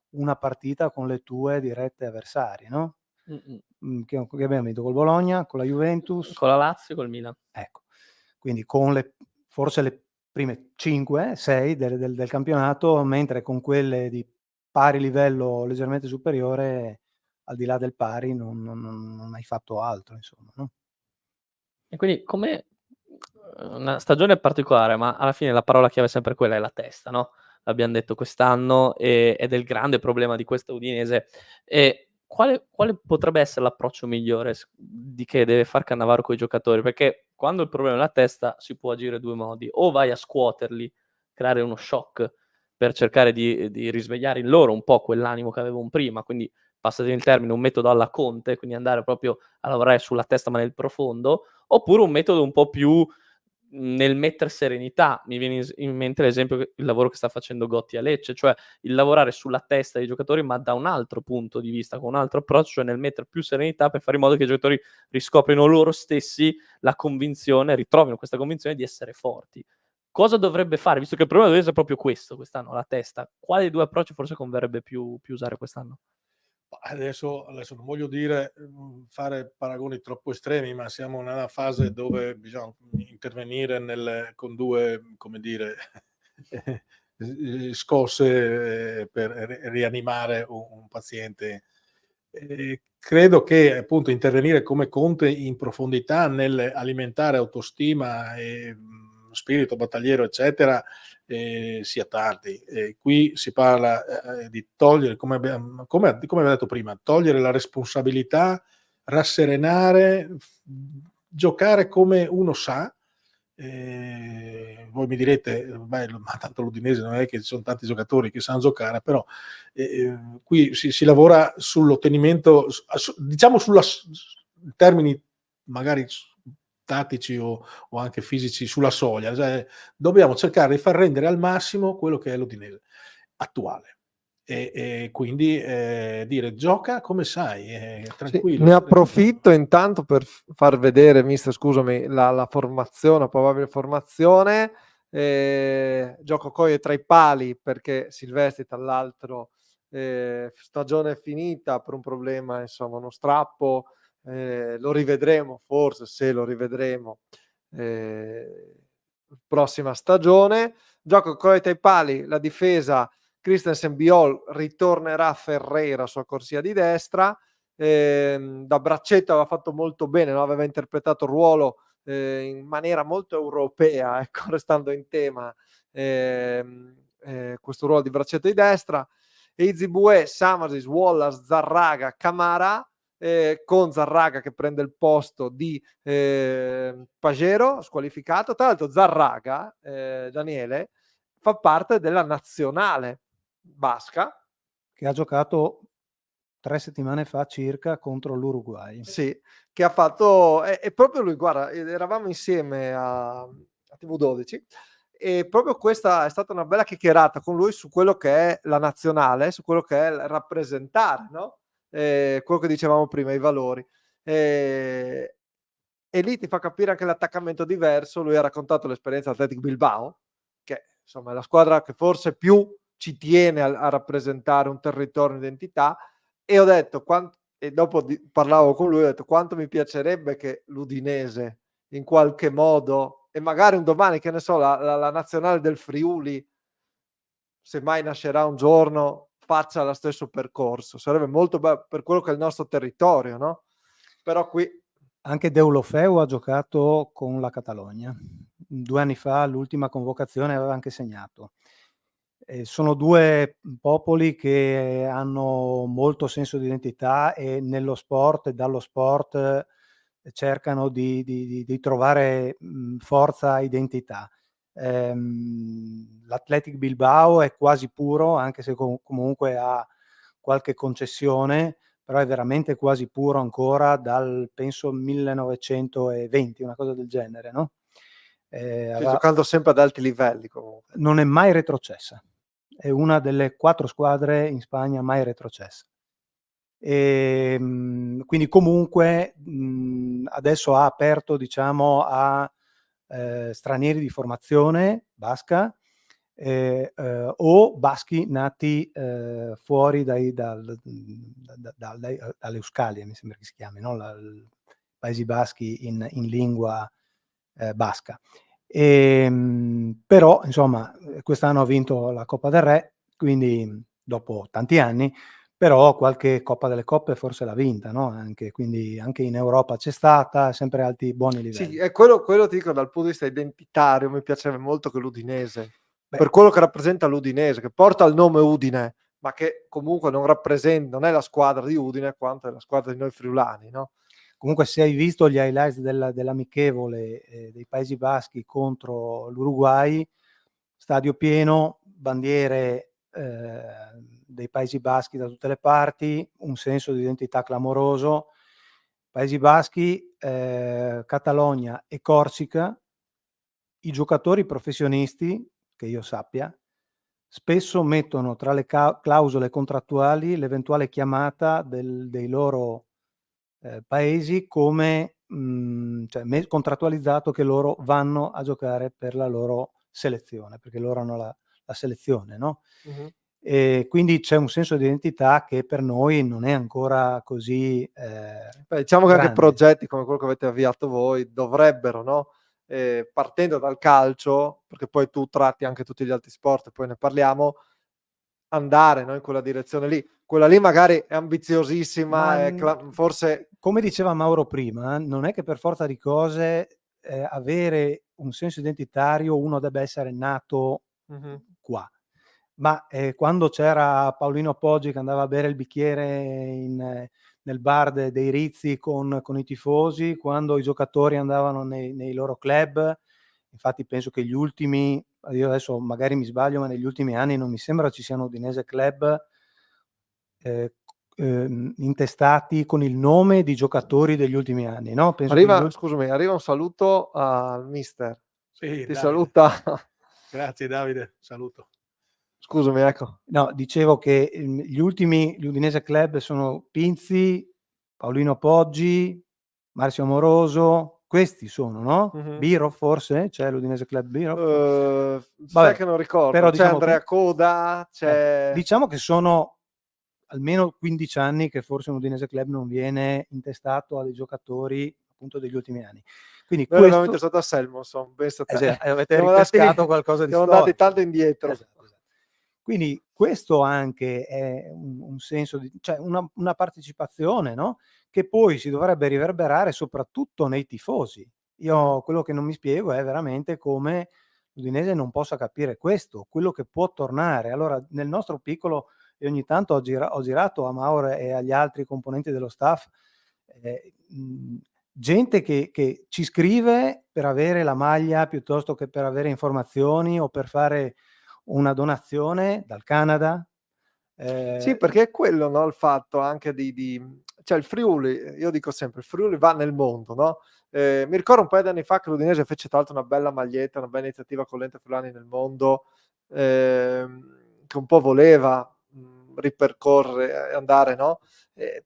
una partita con le tue dirette avversarie, no? Che abbiamo vinto col Bologna, con la Juventus, Con la Lazio e col Milan. ecco. Quindi con forse le prime 5, 6 del campionato, mentre con quelle di pari livello, leggermente superiore, al di là del pari non hai fatto altro, insomma, no? E quindi come una stagione particolare, ma alla fine la parola chiave è sempre quella, è la testa, no, l'abbiam detto quest'anno, ed è il grande problema di questa Udinese. E quale potrebbe essere l'approccio migliore di che deve far Cannavaro coi giocatori? Perché quando il problema è la testa si può agire 2 modi: o vai a scuoterli, creare uno shock per cercare di risvegliare in loro un po' quell'animo che avevano prima, quindi passatemi il termine, un metodo alla Conte, quindi andare proprio a lavorare sulla testa ma nel profondo, oppure un metodo un po' più nel metter serenità. Mi viene in mente l'esempio il lavoro che sta facendo Gotti a Lecce, cioè il lavorare sulla testa dei giocatori, ma da un altro punto di vista, con un altro approccio, cioè nel mettere più serenità per fare in modo che i giocatori riscoprino loro stessi la convinzione, ritrovino questa convinzione di essere forti. Cosa dovrebbe fare? Visto che il problema dell'Udinese è proprio questo quest'anno, la testa. Quale dei 2 approcci forse converrebbe più usare quest'anno? Adesso non voglio dire, fare paragoni troppo estremi, ma siamo nella fase dove bisogna intervenire con 2, come dire, scosse per rianimare un paziente. Credo che appunto intervenire come Conte in profondità nell'alimentare autostima e spirito battagliero, eccetera, sia tardi. Qui si parla di togliere, come abbiamo detto prima, togliere la responsabilità, rasserenare, giocare come uno sa. Voi mi direte, ma tanto l'Udinese non è che ci sono tanti giocatori che sanno giocare, però qui si lavora sull'ottenimento, diciamo in termini magari tattici o anche fisici sulla soglia, cioè, dobbiamo cercare di far rendere al massimo quello che è l'Udinese attuale. E quindi dire: "Gioca come sai, Sì, tranquillo, ne sereno". approfitto intanto per far vedere, mister, scusami, la formazione, probabile formazione. Gioco Coie tra i pali perché Silvestri, tra l'altro, stagione finita per un problema, insomma, uno strappo. Lo rivedremo, forse, se lo rivedremo, prossima stagione. Gioco Coie tra i pali, la difesa Christensen, Biol, ritornerà Ferreira sua corsia di destra. Da braccetto aveva fatto molto bene, no? Aveva interpretato il ruolo in maniera molto europea, ecco, restando in tema, questo ruolo di braccetto di destra. Izibue, Samaris, Wallace, Zarraga, Camara, con Zarraga che prende il posto di Pagero, squalificato. Tra l'altro Zarraga, Daniele, fa parte della nazionale basca, che ha giocato 3 settimane fa circa contro l'Uruguay. sì, che ha fatto, è proprio lui, guarda, eravamo insieme a TV12 e proprio questa è stata una bella chiacchierata con lui su quello che è la nazionale, su quello che è il rappresentare, no? Quello che dicevamo prima, i valori. E lì ti fa capire anche l'attaccamento diverso. Lui ha raccontato l'esperienza Athletic Bilbao, che insomma è la squadra che forse più ci tiene a rappresentare un territorio, un'identità, e ho detto, e dopo parlavo con lui, ho detto quanto mi piacerebbe che l'Udinese in qualche modo, e magari un domani, che ne so, la nazionale del Friuli, se mai nascerà un giorno, faccia lo stesso percorso. Sarebbe molto bello per quello che è il nostro territorio, no? Però qui Anche Deulofeu ha giocato con la Catalogna. 2 anni fa, l'ultima convocazione, aveva anche segnato. Sono 2 popoli che hanno molto senso di identità e nello sport e dallo sport cercano di trovare forza, identità. L'Athletic Bilbao è quasi puro, anche se comunque ha qualche concessione, però è veramente quasi puro ancora dal, penso, 1920, una cosa del genere, no? giocando sempre ad alti livelli comunque. Non è mai retrocessa. È una delle 4 squadre in Spagna mai retrocessa. Quindi comunque adesso ha aperto, diciamo, a stranieri di formazione basca o baschi nati fuori dalle Euskalie, mi sembra che si chiami, no? Paesi baschi in lingua basca. Però insomma quest'anno ha vinto la Coppa del Re, quindi dopo tanti anni, però qualche Coppa delle Coppe forse l'ha vinta, no? Quindi anche in Europa c'è stata, sempre a alti buoni livelli. Sì, e quello ti dico, dal punto di vista identitario mi piacerebbe molto che l'Udinese, per Beh, quello che rappresenta l'Udinese, che porta il nome Udine, ma che comunque non è la squadra di Udine quanto è la squadra di noi friulani, no? comunque se hai visto gli highlights dell'amichevole dei Paesi Baschi contro l'Uruguay, stadio pieno, bandiere dei Paesi Baschi da tutte le parti, un senso di identità clamoroso. Paesi Baschi, Catalogna e Corsica, i giocatori professionisti, che io sappia, spesso mettono tra le clausole contrattuali l'eventuale chiamata dei loro paesi come cioè contrattualizzato che loro vanno a giocare per la loro selezione, perché loro hanno la selezione, no? Mm-hmm. E quindi c'è un senso di identità che per noi non è ancora così diciamo che grande. anche progetti come quello che avete avviato voi dovrebbero, no? Partendo dal calcio, perché poi tu tratti anche tutti gli altri sport, poi ne parliamo, andare, no, in quella direzione lì. Quella lì magari è ambiziosissima, forse... Come diceva Mauro prima, non è che per forza di cose avere un senso identitario uno debba essere nato qua. Ma quando c'era Paolino Poggi che andava a bere il bicchiere nel bar dei Rizzi con i tifosi, quando i giocatori andavano nei loro club, infatti penso che gli ultimi, io adesso magari mi sbaglio, ma negli ultimi anni non mi sembra ci siano Udinese club intestati con il nome di giocatori degli ultimi anni, no? Penso che Arriva un saluto al mister. Sì, Ti Davide. saluta. Grazie Davide, saluto. Scusami, ecco. No, dicevo che gli ultimi Udinese Club sono Pinzi, Paolino Poggi, Marzio Amoroso, questi sono, no? Mhm. Biro forse? C'è l'Udinese Club Biro? Sai Vabbè, che non ricordo. però C'è diciamo Andrea che- Coda, c'è... diciamo che sono almeno 15 anni che forse un Udinese Club non viene intestato a dei giocatori appunto degli ultimi anni. Quindi Noi l'abbiamo questo... intestato a Selmonson, pensa te. avete Siamo ripescato qualcosa di siamo andati storico. tanto indietro. Esatto. Quindi questo anche è un senso di, cioè una partecipazione, no? Che poi si dovrebbe riverberare soprattutto nei tifosi. Io quello che non mi spiego è veramente come l'Udinese non possa capire questo, quello che può tornare. Allora, nel nostro piccolo, e ogni tanto ho girato a Mauro e agli altri componenti dello staff, gente che ci scrive per avere la maglia piuttosto che per avere informazioni o per fare una donazione dal Canada. Sì, perché è quello, no, il fatto anche cioè il Friuli, io dico sempre, il Friuli va nel mondo, no? Mi ricordo un paio di anni fa che l'Udinese fece tra l'altro una bella maglietta, una bella iniziativa con l'Ente Friulani nel mondo, che un po' voleva ripercorrere e andare, no?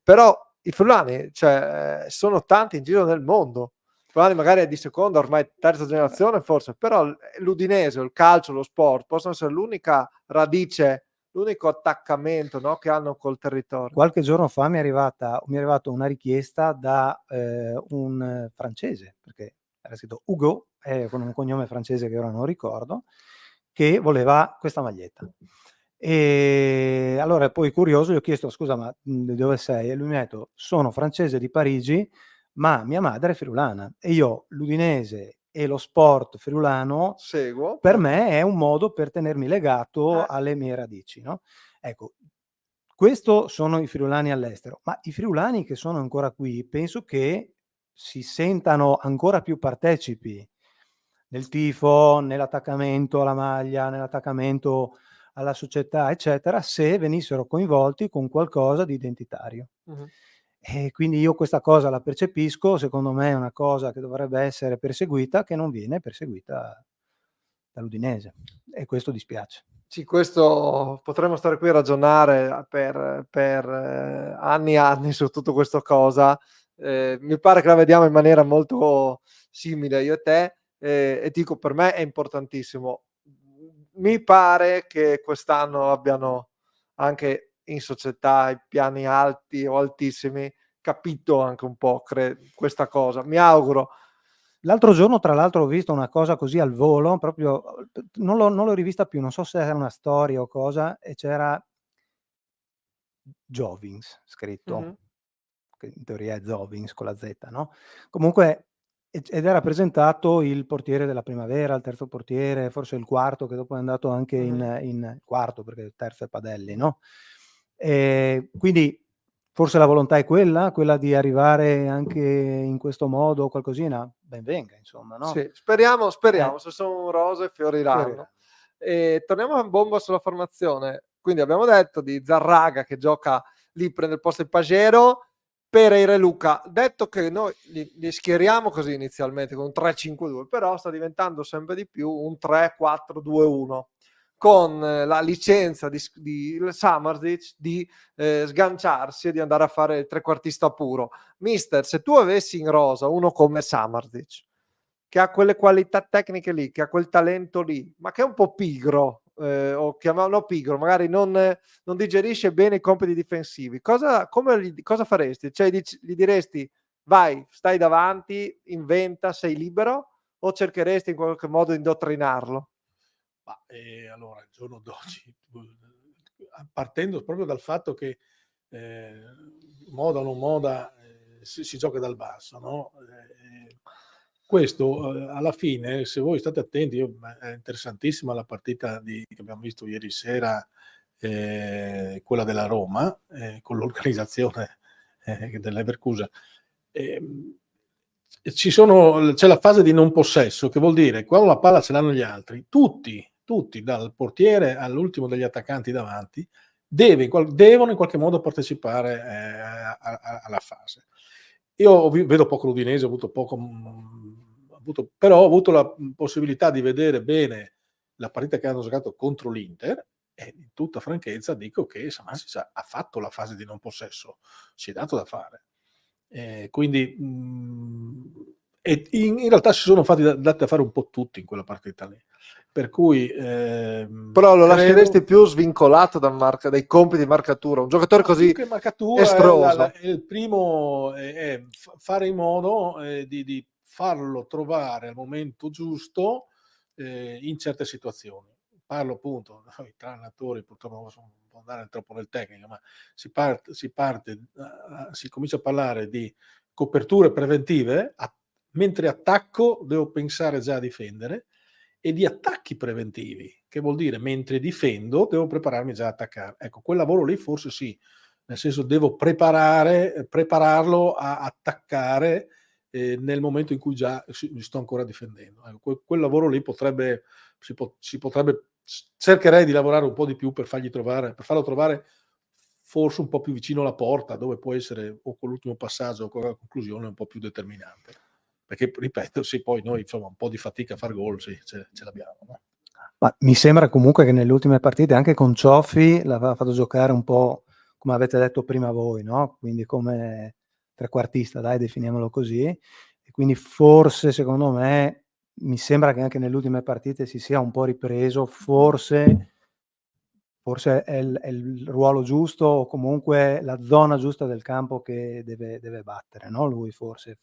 Però i friulani, cioè, sono tanti in giro nel mondo. I friulani magari è di seconda, ormai terza generazione forse, però l'Udinese, il calcio, lo sport possono essere l'unica radice, l'unico attaccamento, no, che hanno col territorio. Qualche giorno fa mi è arrivata una richiesta da un francese, perché era scritto Hugo, con un cognome francese che ora non ricordo, che voleva questa maglietta. E allora poi curioso gli ho chiesto: scusa, ma di dove sei? E lui mi ha detto: sono francese di Parigi, ma mia madre è friulana e io l'Udinese e lo sport friulano Seguo. per me è un modo per tenermi legato alle mie radici, no? Ecco, questo sono i friulani all'estero, ma i friulani che sono ancora qui penso che si sentano ancora più partecipi nel tifo, nell'attaccamento alla maglia, nell'attaccamento alla società, eccetera, se venissero coinvolti con qualcosa di identitario. Mhm. E quindi io questa cosa la percepisco, secondo me è una cosa che dovrebbe essere perseguita, che non viene perseguita dall'Udinese, e questo dispiace. Sì, questo potremmo stare qui a ragionare per anni e anni su tutta questa cosa. Mi pare che la vediamo in maniera molto simile io e te, e dico, per me è importantissimo. Mi pare che quest'anno abbiano anche in società i piani alti o altissimi capito anche un po' questa cosa. Mi auguro. L'altro giorno, tra l'altro, ho visto una cosa così al volo, proprio non l'ho rivista più, non so se era una storia o cosa, e c'era Jovings scritto, Mhm. che in teoria è Zovings con la Z, no? Comunque, ed era presentato il portiere della Primavera, il terzo portiere, forse il quarto, che dopo è andato anche in quarto, perché il terzo è Padelli, no? Quindi forse la volontà è quella di arrivare anche in questo modo, qualcosina, ben venga, insomma, no? Sì, speriamo, se sono rose fioriranno. Torniamo a bomba sulla formazione. Quindi abbiamo detto di Zarraga che gioca lì, prende il posto di Pagero, Pereira e Luca. Detto che noi li schieriamo così inizialmente con un 3-5-2, però sta diventando sempre di più un 3-4-2-1, con la licenza di Samardžić di sganciarsi e di andare a fare il trequartista puro. Mister, se tu avessi in rosa uno come Samardžić, che ha quelle qualità tecniche lì, che ha quel talento lì, ma che è un po' pigro, o chiamiamolo pigro, magari non digerisce bene i compiti difensivi, cosa faresti? Cioè gli diresti vai, stai davanti, inventa, sei libero, o cercheresti in qualche modo di indottrinarlo? Ma, allora, il giorno d'oggi, partendo proprio dal fatto che moda o non moda, si gioca dal basso, no? Questo alla fine, se voi state attenti, è interessantissima la partita che abbiamo visto ieri sera, quella della Roma, con l'organizzazione dell'Leverkusen. C'è la fase di non possesso, che vuol dire quando la palla ce l'hanno gli altri, tutti, dal portiere all'ultimo degli attaccanti davanti, devono in qualche modo partecipare alla fase. Io vedo poco l'Udinese, però ho avuto la possibilità di vedere bene la partita che hanno giocato contro l'Inter, e in tutta franchezza dico che Samassi ha fatto la fase di non possesso, si è dato da fare. Quindi in realtà si sono dati da fare un po' tutti in quella partita lì. Per cui però lo lasceresti più svincolato dai compiti di marcatura, un giocatore così che marcatura esploso. il primo è fare in modo di farlo trovare al momento giusto in certe situazioni. Parlo appunto, noi tra allenatori purtroppo non può andare troppo nel tecnico, ma si comincia a parlare di coperture preventive, mentre attacco devo pensare già a difendere, e di attacchi preventivi, che vuol dire mentre difendo devo prepararmi già a attaccare. Ecco, quel lavoro lì forse sì, nel senso devo prepararlo a attaccare nel momento in cui già mi sto ancora difendendo. Ecco, quel lavoro lì cercherei di lavorare un po' di più per farlo trovare forse un po' più vicino alla porta, dove può essere o con l'ultimo passaggio o con la conclusione un po' più determinante. Perché, ripeto, sì, poi noi insomma un po' di fatica a far gol, sì, ce l'abbiamo. No? Ma mi sembra comunque che nelle ultime partite anche con Cioffi l'aveva fatto giocare un po' come avete detto prima voi, no? Quindi come trequartista, dai, definiamolo così. E quindi forse, secondo me, mi sembra che anche nelle ultime partite si sia un po' ripreso, forse è il ruolo giusto, o comunque la zona giusta del campo che deve battere, no? Lui forse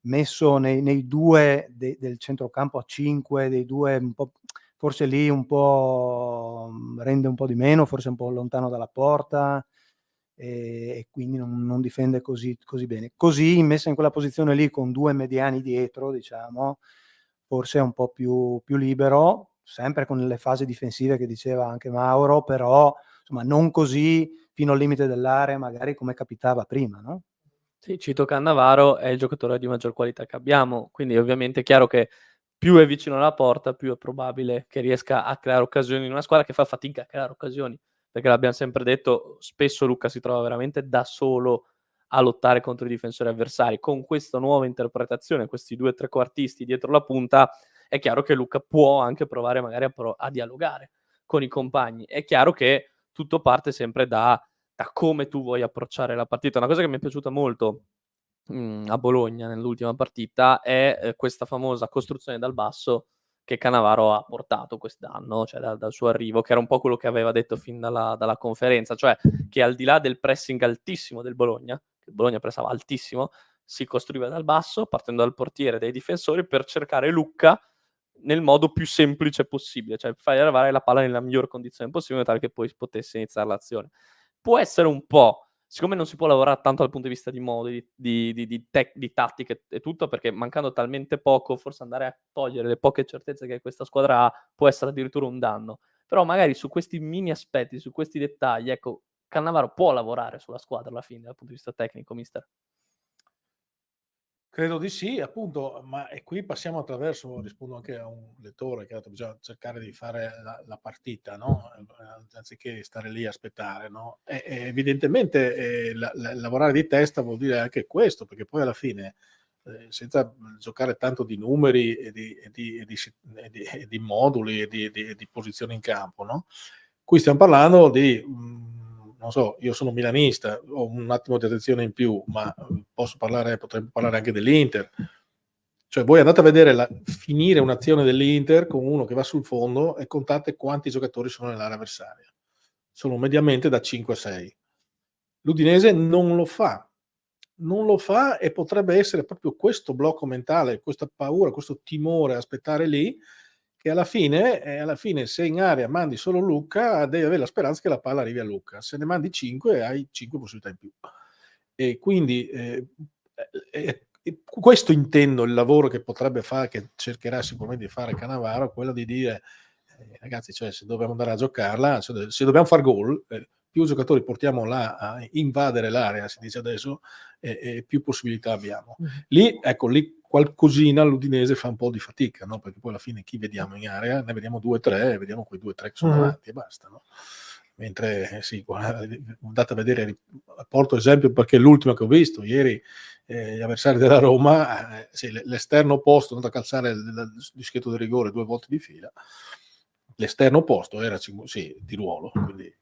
messo nei due del centrocampo a 5, dei due un po', forse lì un po' rende un po' di meno, forse un po' lontano dalla porta, e quindi non difende così bene. Così messa in quella posizione lì con 2 mediani dietro, diciamo, forse è un po' più libero, sempre con le fasi difensive che diceva anche Mauro, però insomma non così fino al limite dell'area magari come capitava prima, no? Sì, cito Cannavaro, è il giocatore di maggior qualità che abbiamo, quindi ovviamente è chiaro che più è vicino alla porta, più è probabile che riesca a creare occasioni in una squadra che fa fatica a creare occasioni, perché l'abbiamo sempre detto, spesso Lucca si trova veramente da solo a lottare contro i difensori avversari. Con questa nuova interpretazione, questi 2 trequartisti dietro la punta, è chiaro che Lucca può anche provare magari a dialogare con i compagni. È chiaro che tutto parte sempre da come tu vuoi approcciare la partita. Una cosa che mi è piaciuta molto a Bologna nell'ultima partita è questa famosa costruzione dal basso che Cannavaro ha portato quest'anno, cioè dal suo arrivo, che era un po' quello che aveva detto fin dalla conferenza, cioè che al di là del pressing altissimo del Bologna, che il Bologna pressava altissimo, si costruiva dal basso, partendo dal portiere e dai difensori, per cercare Lucca nel modo più semplice possibile, cioè fai arrivare la palla nella miglior condizione possibile, in modo tale che poi potesse iniziare l'azione. Può essere un po', siccome non si può lavorare tanto dal punto di vista di modi, di tattiche e tutto, perché mancando talmente poco, forse andare a togliere le poche certezze che questa squadra ha può essere addirittura un danno. Però magari su questi mini aspetti, su questi dettagli, ecco, Cannavaro può lavorare sulla squadra alla fine, dal punto di vista tecnico, mister. Credo di sì, appunto, ma e qui passiamo attraverso, rispondo anche a un lettore che ha detto bisogna cercare di fare la partita, no? Anziché stare lì a aspettare, no? E evidentemente lavorare di testa vuol dire anche questo, perché poi alla fine, senza giocare tanto di numeri e di moduli e di posizioni in campo, no? Qui stiamo parlando di non so, io sono milanista, ho un attimo di attenzione in più, ma potremmo parlare anche dell'Inter. Cioè voi andate a vedere finire un'azione dell'Inter con uno che va sul fondo e contate quanti giocatori sono nell'area avversaria. Sono mediamente da 5 a 6. L'Udinese non lo fa. Non lo fa, e potrebbe essere proprio questo blocco mentale, questa paura, questo timore a aspettare lì, che alla fine se in area mandi solo Lucca, devi avere la speranza che la palla arrivi a Lucca. Se ne mandi 5 hai 5 possibilità in più. E quindi questo intendo il lavoro che potrebbe fare, che cercherà sicuramente di fare Cannavaro, quello di dire ragazzi, cioè, se dobbiamo andare a giocarla, se dobbiamo far gol, più giocatori portiamo là a invadere l'area, si dice adesso, più possibilità abbiamo. Lì qualcosina l'Udinese fa un po' di fatica, no? Perché poi alla fine chi vediamo in area? Ne vediamo 2 o 3, vediamo quei 2 o 3 che sono davanti e basta, no? mentre sì, andate a vedere, porto esempio perché è l'ultimo che ho visto ieri, gli avversari della Roma, sì, l'esterno opposto è andato a calciare il dischetto di rigore 2 volte di fila, l'esterno opposto era di ruolo, quindi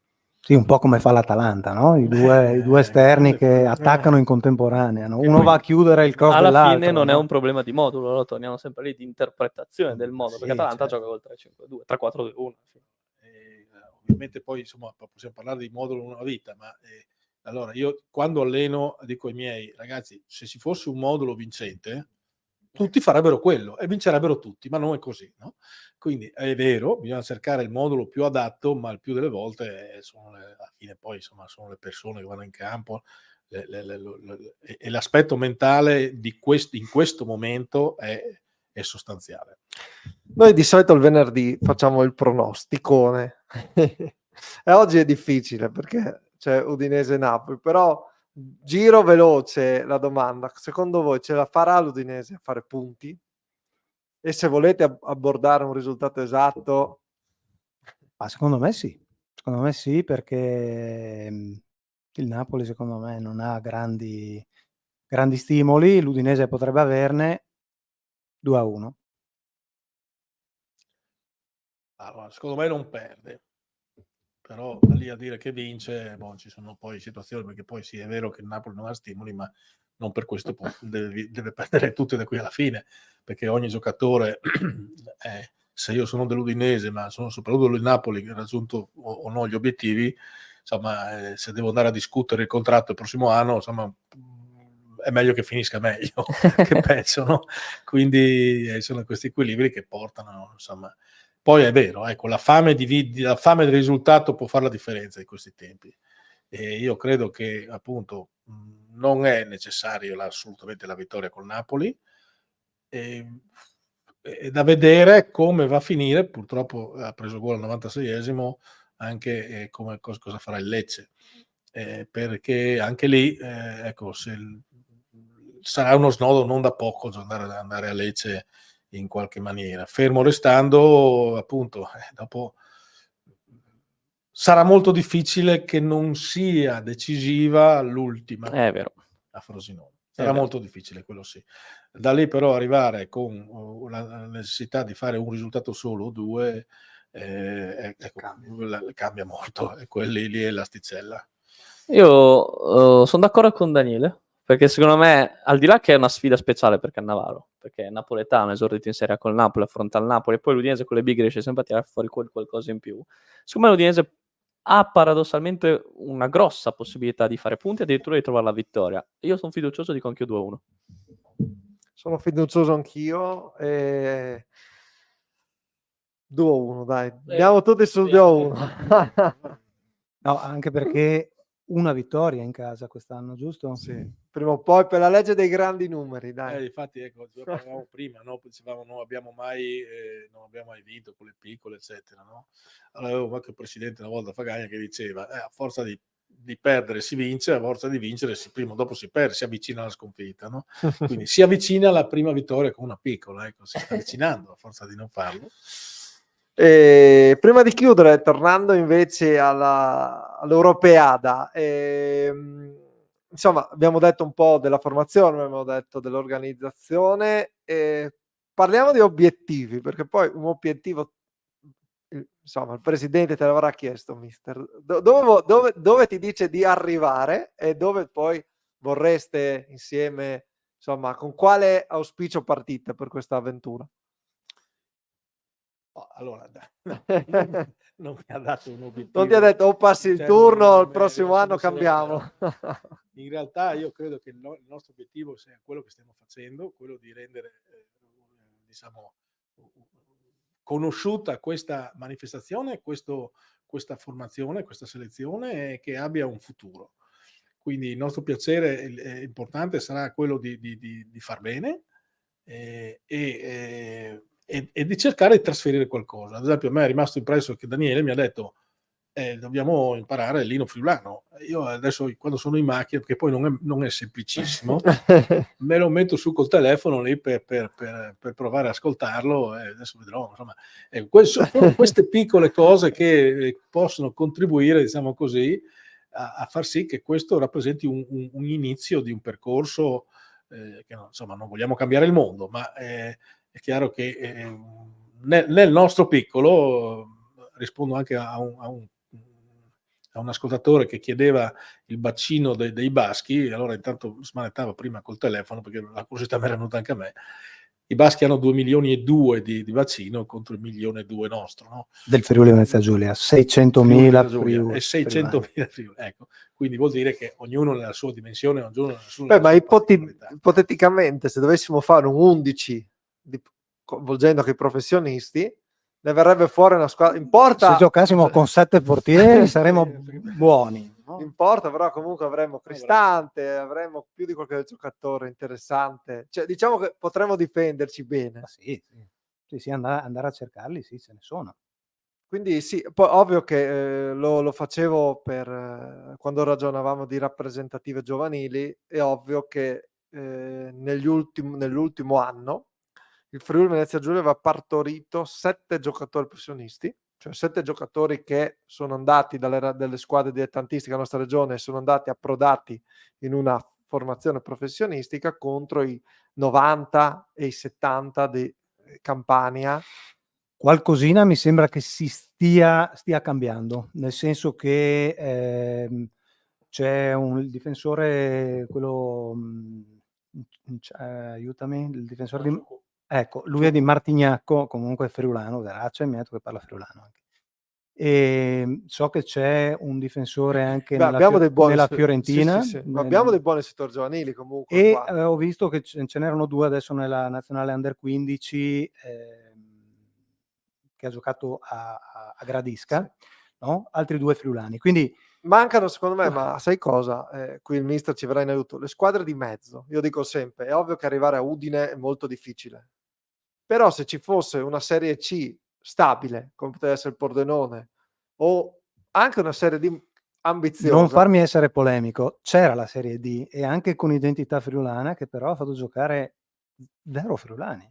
Sì, un po' come fa l'Atalanta, no? I due esterni che attaccano in contemporanea, no? Uno va a chiudere il cross alla dell'altro, fine non è no? un problema di modulo, lo torniamo sempre lì, di interpretazione del modulo, perché Sì, Atalanta certo. gioca col 3-5-2, 3-4-2-1. ovviamente poi insomma possiamo parlare di modulo una vita, ma allora io quando alleno dico ai miei ragazzi, se ci fosse un modulo vincente tutti farebbero quello e vincerebbero tutti, ma non è così, no? Quindi è vero, bisogna cercare il modulo più adatto, ma il più delle volte alla fine poi insomma sono le persone che vanno in campo e l'aspetto mentale in questo momento è sostanziale. Noi di solito il venerdì facciamo il pronosticone e oggi è difficile perché c'è Udinese-Napoli, però giro veloce la domanda: secondo voi ce la farà l'Udinese a fare punti? E se volete abbordare un risultato esatto? Ma secondo me sì, perché il Napoli secondo me non ha grandi stimoli, l'Udinese potrebbe averne. 2-1. Allora, secondo me non perde, però da lì a dire che vince, ci sono poi situazioni, perché poi sì, è vero che il Napoli non ha stimoli, ma non per questo deve perdere tutte da qui alla fine, perché ogni giocatore, se io sono dell'Udinese, ma sono soprattutto del Napoli, che ha raggiunto o no gli obiettivi, insomma, se devo andare a discutere il contratto il prossimo anno, insomma, è meglio che finisca meglio che peggio, no? Quindi sono questi equilibri che portano, insomma. Poi è vero, ecco, la fame del risultato può fare la differenza in questi tempi. E io credo che appunto non è necessario assolutamente la vittoria col Napoli. È da vedere come va a finire. Purtroppo ha preso gol al 96esimo anche cosa farà il Lecce. Perché anche lì, ecco, sarà uno snodo non da poco andare a Lecce in qualche maniera, fermo restando appunto dopo sarà molto difficile che non sia decisiva l'ultima È vero. a Frosinone. Sarà molto difficile, quello sì. Da lì però arrivare con la necessità di fare un risultato solo o 2, ecco, cambia molto, e lì è l'asticella. Io sono d'accordo con Daniele, perché secondo me, al di là che è una sfida speciale per Cannavaro, perché è napoletano, esordito in Serie A col Napoli, affronta il Napoli, e poi l'Udinese con le big riesce sempre a tirare fuori qualcosa in più. Secondo me l'Udinese ha paradossalmente una grossa possibilità di fare punti, addirittura di trovare la vittoria. Io sono fiducioso, dico anch'io 2-1. Sono fiducioso anch'io. 2-1, dai. Andiamo tutti sul 2-1. No, anche perché una vittoria in casa quest'anno, giusto? Sì, prima o poi per la legge dei grandi numeri, dai. Infatti, ecco, parlavamo prima, no? Dicevamo non abbiamo mai vinto con le piccole, eccetera, no? Allora avevo qualche presidente una volta a Fagagna che diceva a forza di perdere si vince, a forza di vincere prima o dopo si perde, si avvicina alla sconfitta, no? Quindi si avvicina alla prima vittoria con una piccola, ecco, si sta avvicinando a forza di non farlo. Prima di chiudere, tornando invece all'Europeada, insomma, abbiamo detto un po' della formazione, abbiamo detto dell'organizzazione, parliamo di obiettivi, perché poi un obiettivo, insomma, il presidente te l'avrà chiesto, mister, dove ti dice di arrivare e dove poi vorreste insieme, insomma, con quale auspicio partite per questa avventura? Allora, non mi ha dato un obiettivo. Non ti ha detto o passi il turno, il prossimo anno cambiamo. In realtà io credo che il nostro obiettivo sia quello che stiamo facendo, quello di rendere diciamo conosciuta questa manifestazione, questa formazione, questa selezione, e che abbia un futuro. Quindi il nostro piacere importante sarà quello di far bene e di cercare di trasferire qualcosa. Ad esempio, a me è rimasto impresso che Daniele mi ha detto dobbiamo imparare il lino friulano. Io adesso quando sono in macchina, perché poi non è semplicissimo, me lo metto su col telefono lì per provare a ascoltarlo e adesso vedrò, insomma. Sono queste piccole cose che possono contribuire, diciamo così, a far sì che questo rappresenti un inizio di un percorso, che insomma non vogliamo cambiare il mondo, ma è chiaro che nel nostro piccolo, rispondo anche a un ascoltatore che chiedeva il bacino dei baschi, allora intanto smanettava prima col telefono perché la curiosità mi era venuta anche a me. I baschi hanno 2,2 milioni di bacino contro il 1,2 milioni nostro, no? Del Friuli Venezia Giulia, 600.000 e 600.000 Friuli, ecco. Quindi vuol dire che ognuno nella sua dimensione, ognuno nella sua ma particolarità. ipoteticamente, se dovessimo fare un 11 coinvolgendo anche i professionisti, ne verrebbe fuori una squadra. Se giocassimo con 7 portieri saremmo buoni. No? Importa, però comunque avremmo Cristante, avremmo più di qualche giocatore interessante. Cioè, diciamo che potremmo difenderci bene. Sì, andare a cercarli, sì, ce ne sono. Quindi sì, poi ovvio che lo facevo per quando ragionavamo di rappresentative giovanili, è ovvio che nell'ultimo anno il Friuli Venezia Giulia aveva partorito 7 giocatori professionisti, cioè 7 giocatori che sono andati delle squadre dilettantistiche della nostra regione e sono andati approdati in una formazione professionistica contro i 90 e i 70 di Campania. Qualcosina mi sembra che si stia cambiando, nel senso che c'è il difensore, quello aiutami, il difensore di ecco, lui è di Martignacco, comunque è friulano, verace, mi ha detto che parla friulano anche. So che c'è un difensore anche nella Fiorentina. Sì. Abbiamo dei buoni settori giovanili comunque. E ho visto che ce n'erano 2 adesso nella nazionale Under 15 che ha giocato a Gradisca, sì. No? Altri 2 friulani. Quindi mancano secondo me, ma sai cosa? Qui il mister ci verrà in aiuto. Le squadre di mezzo. Io dico sempre, è ovvio che arrivare a Udine è molto difficile. Però se ci fosse una Serie C stabile, come poteva essere il Pordenone, o anche una Serie D ambiziosa. Non farmi essere polemico, c'era la Serie D e anche con identità friulana che però ha fatto giocare 0 friulani.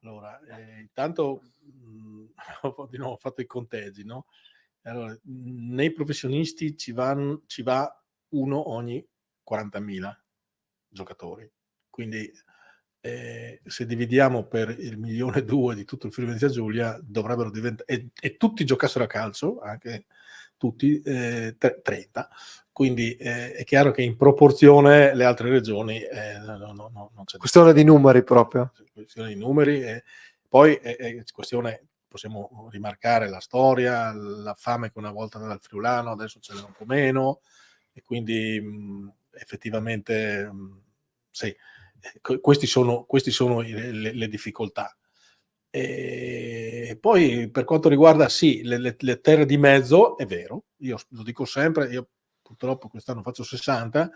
Allora, intanto di nuovo ho fatto i conteggi, no? Allora, nei professionisti ci va uno ogni 40.000 giocatori. Quindi se dividiamo per il 1,2 milioni di tutto il Friuli Venezia Giulia dovrebbero diventare, e tutti giocassero a calcio, anche tutti, 30. Quindi è chiaro che in proporzione le altre regioni non c'è questione di numeri proprio. Questione di numeri e poi è questione, possiamo rimarcare la storia, la fame che una volta aveva il friulano, adesso ce n'è un po' meno e quindi effettivamente sì, questi sono le difficoltà. E poi per quanto riguarda sì le terre di mezzo, è vero, io lo dico sempre, io purtroppo quest'anno faccio 60,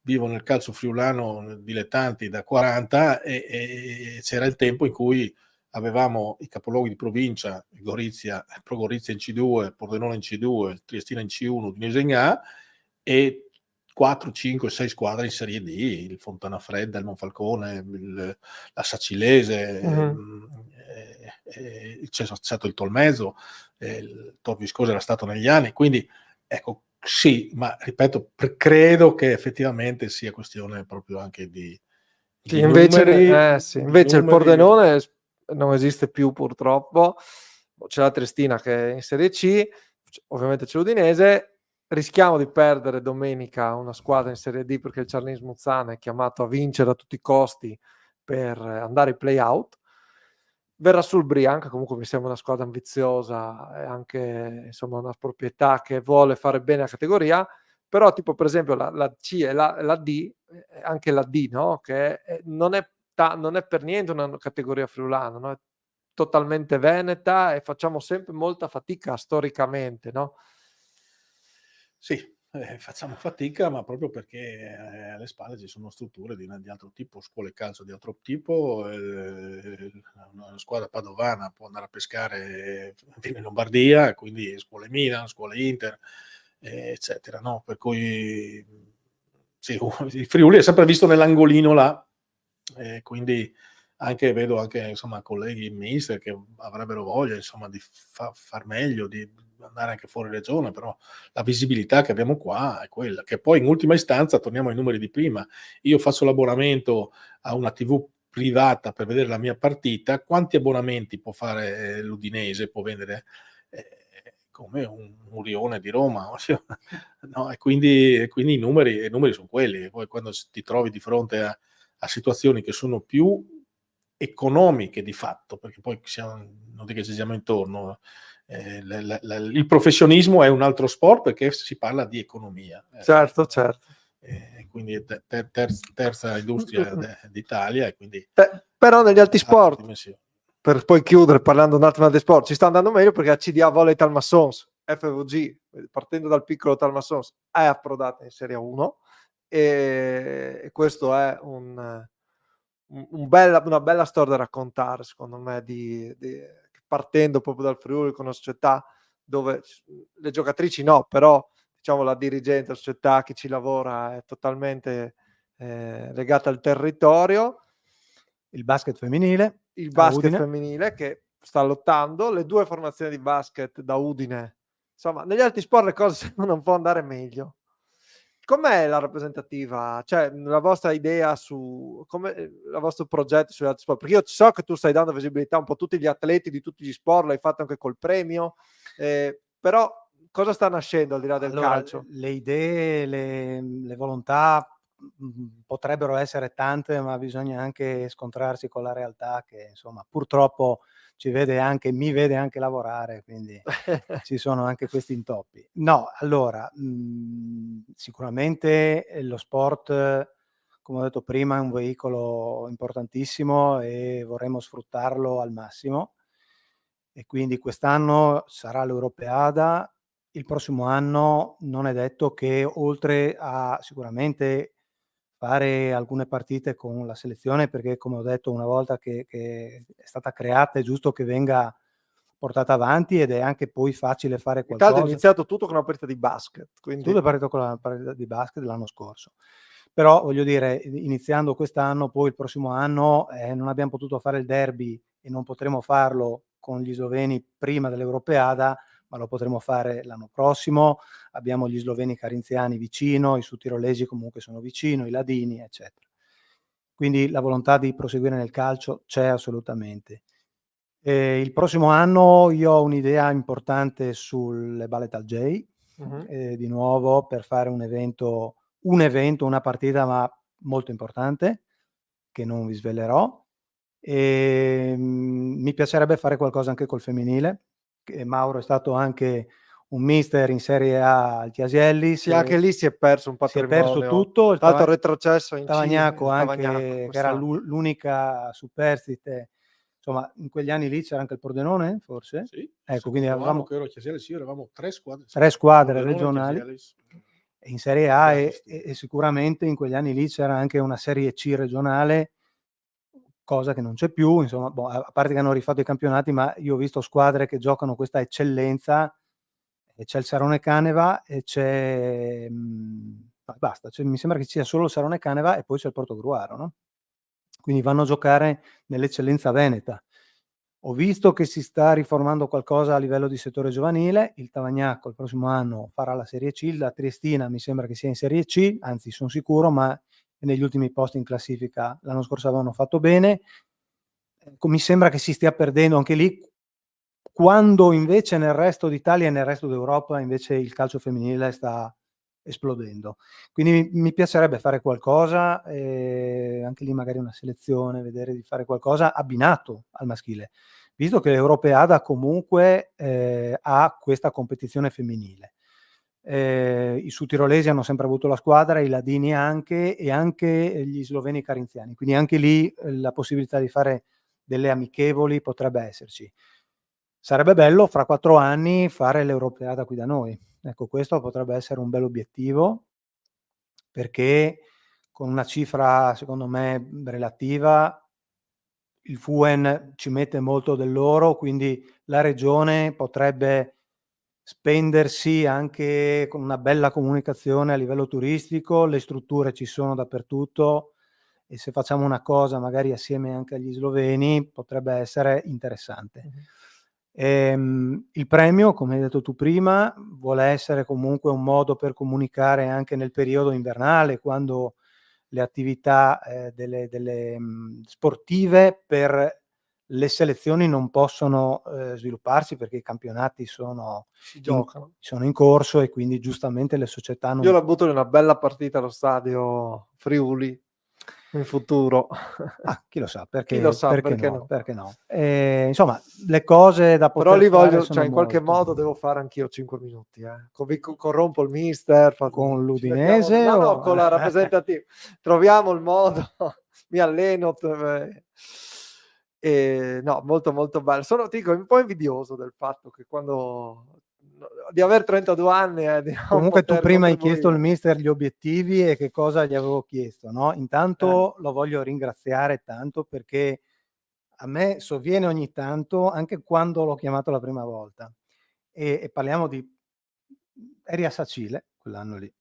vivo nel calcio friulano dilettanti da 40 e c'era il tempo in cui avevamo i capoluoghi di provincia, Gorizia in C2, Pordenone in C2, Triestina in C1, Udinese in A e 4, 5, 6 squadre in Serie D, il Fontana Fredda, il Monfalcone, la Sacilese, c'è stato il Tolmezzo, il Tor Viscoso era stato negli anni, quindi ecco sì, ma ripeto, credo che effettivamente sia questione proprio anche di invece numeri. Il Pordenone non esiste più purtroppo, c'è la Triestina che è in Serie C, ovviamente c'è l'Udinese. Rischiamo di perdere domenica una squadra in Serie D perché il Ciarlins Muzzana è chiamato a vincere a tutti i costi per andare ai play-out. Verrà sul Brianca, comunque mi sembra una squadra ambiziosa e anche insomma una proprietà che vuole fare bene la categoria, però tipo per esempio la C e la D, anche la D, no? Che non è per niente una categoria friulana, no? È totalmente veneta e facciamo sempre molta fatica storicamente, no? Sì, Facciamo fatica, ma proprio perché alle spalle ci sono strutture di altro tipo, scuole calcio di altro tipo. Una squadra padovana può andare a pescare fino in Lombardia, quindi scuole Milan, scuole Inter, eccetera, no? Per cui sì, il Friuli è sempre visto nell'angolino là, quindi vedo anche insomma colleghi mister che avrebbero voglia insomma di far meglio, di andare anche fuori regione, però la visibilità che abbiamo qua è quella, che poi in ultima istanza torniamo ai numeri di prima. Io faccio l'abbonamento a una TV privata per vedere la mia partita, quanti abbonamenti può fare l'Udinese, può vendere come un Lione di Roma, no? E quindi i numeri sono quelli. E poi quando ti trovi di fronte a situazioni che sono più economiche di fatto, perché poi non dico che ci siamo intorno, il professionismo è un altro sport perché si parla di economia. Certo. Quindi è terza industria d'Italia, e quindi Però negli altri sport, dimensioni. per poi chiudere parlando un attimo degli sport, ci sta andando meglio perché la CDA Volley Talmassons, FVG, partendo dal piccolo Talmassons, è approdata in Serie 1 e questo è una bella storia da raccontare, secondo me, partendo proprio dal Friuli con una società dove le giocatrici no, però diciamo la dirigenza, la società, chi ci lavora è totalmente legata al territorio. Il basket femminile, Il a basket Udine. femminile che sta lottando, le 2 formazioni di basket da Udine. Insomma, negli altri sport le cose sembrano un po' andare meglio. Com'è la rappresentativa? Cioè, la vostra idea su come il vostro progetto sugli altri sport? Perché io so che tu stai dando visibilità un po' a tutti gli atleti di tutti gli sport, l'hai fatto anche col premio, però cosa sta nascendo al di là del Allora, calcio? le idee, le volontà potrebbero essere tante, ma bisogna anche scontrarsi con la realtà che, insomma, purtroppo mi vede anche lavorare, quindi ci sono anche questi intoppi. No, allora, sicuramente lo sport, come ho detto prima, è un veicolo importantissimo e vorremmo sfruttarlo al massimo. E quindi quest'anno sarà l'Europeada. Il prossimo anno non è detto che, oltre a sicuramente fare alcune partite con la selezione, perché come ho detto una volta che è stata creata, è giusto che venga portata avanti ed è anche poi facile fare Intanto è qualcosa. iniziato tutto con una partita di basket, quindi Tutto è partito con la partita di basket dell'anno scorso. Però voglio dire, iniziando quest'anno, poi il prossimo anno non abbiamo potuto fare il derby e non potremo farlo con gli sloveni prima dell'Europeada, ma lo potremo fare l'anno prossimo. Abbiamo gli sloveni carinziani vicino, i sudtirolesi comunque sono vicino, i ladini, eccetera. Quindi la volontà di proseguire nel calcio c'è assolutamente. Il prossimo anno io ho un'idea importante sulle Ballet al J, di nuovo per fare un evento, una partita ma molto importante, che non vi svelerò. Mi piacerebbe fare qualcosa anche col femminile, che Mauro è stato anche un mister in Serie A al Chiaselli. sì, anche lì si è perso un Si è perso patrimonio. tutto. Tra l'altro retrocesso in C, Tavagnacco il anche, Tavagnacco che era quest'anno. l'unica superstite. Insomma, in quegli anni lì c'era anche il Pordenone, forse? Sì, Ecco, quindi avevamo che ero a Chiaselli, sì, eravamo 3 squadre. 3 squadre Pordenone, regionali Chiaselli, in Serie A grandi e sicuramente in quegli anni lì c'era anche una Serie C regionale, cosa che non c'è più, insomma, a parte che hanno rifatto i campionati, ma io ho visto squadre che giocano questa eccellenza, e c'è il Sarone Caneva e c'è basta, mi sembra che ci sia solo il Sarone Caneva e poi c'è il Portogruaro, no? Quindi vanno a giocare nell'eccellenza veneta. Ho visto che si sta riformando qualcosa a livello di settore giovanile, il Tavagnacco il prossimo anno farà la Serie C, la Triestina mi sembra che sia in Serie C, anzi son sicuro, ma negli ultimi posti in classifica l'anno scorso avevano fatto bene. Mi sembra che si stia perdendo anche lì, quando invece nel resto d'Italia e nel resto d'Europa invece il calcio femminile sta esplodendo. Quindi mi piacerebbe fare qualcosa, anche lì magari una selezione, vedere di fare qualcosa abbinato al maschile, visto che l'Europeada comunque ha questa competizione femminile. I sudtirolesi hanno sempre avuto la squadra, i ladini anche, e anche gli sloveni carinziani, quindi anche lì la possibilità di fare delle amichevoli potrebbe esserci. Sarebbe bello fra 4 anni fare l'Europeada qui da noi. Ecco, questo potrebbe essere un bell'obiettivo, perché con una cifra secondo me relativa il FUEN ci mette molto del loro, quindi la regione potrebbe spendersi anche con una bella comunicazione a livello turistico, le strutture ci sono dappertutto e se facciamo una cosa magari assieme anche agli sloveni potrebbe essere interessante. Il premio, come hai detto tu prima, vuole essere comunque un modo per comunicare anche nel periodo invernale, quando le attività delle sportive per le selezioni non possono svilupparsi perché i campionati sono Si giocano. sono in corso e quindi giustamente le società non... Io la butto in una bella partita allo stadio Friuli in futuro. chi lo sa, Chi lo sa, perché perché no, no. perché no. Insomma, le cose da Però poter li fare voglio, sono cioè in qualche molte. modo devo fare anch'io 5 minuti. Corrompo il mister. Con Ci mettiamo- l'Udinese No, o... con la rappresentativa. Troviamo il modo, mi alleno. No, molto molto bello. Sono, ti dico, un po' invidioso del fatto che di aver 32 anni di non Comunque tu poter prima hai chiesto al contribuire. mister gli obiettivi e che cosa gli avevo chiesto, no? Intanto lo voglio ringraziare tanto perché a me sovviene ogni tanto, anche quando l'ho chiamato la prima volta, e parliamo di... eri a Sacile quell'anno lì,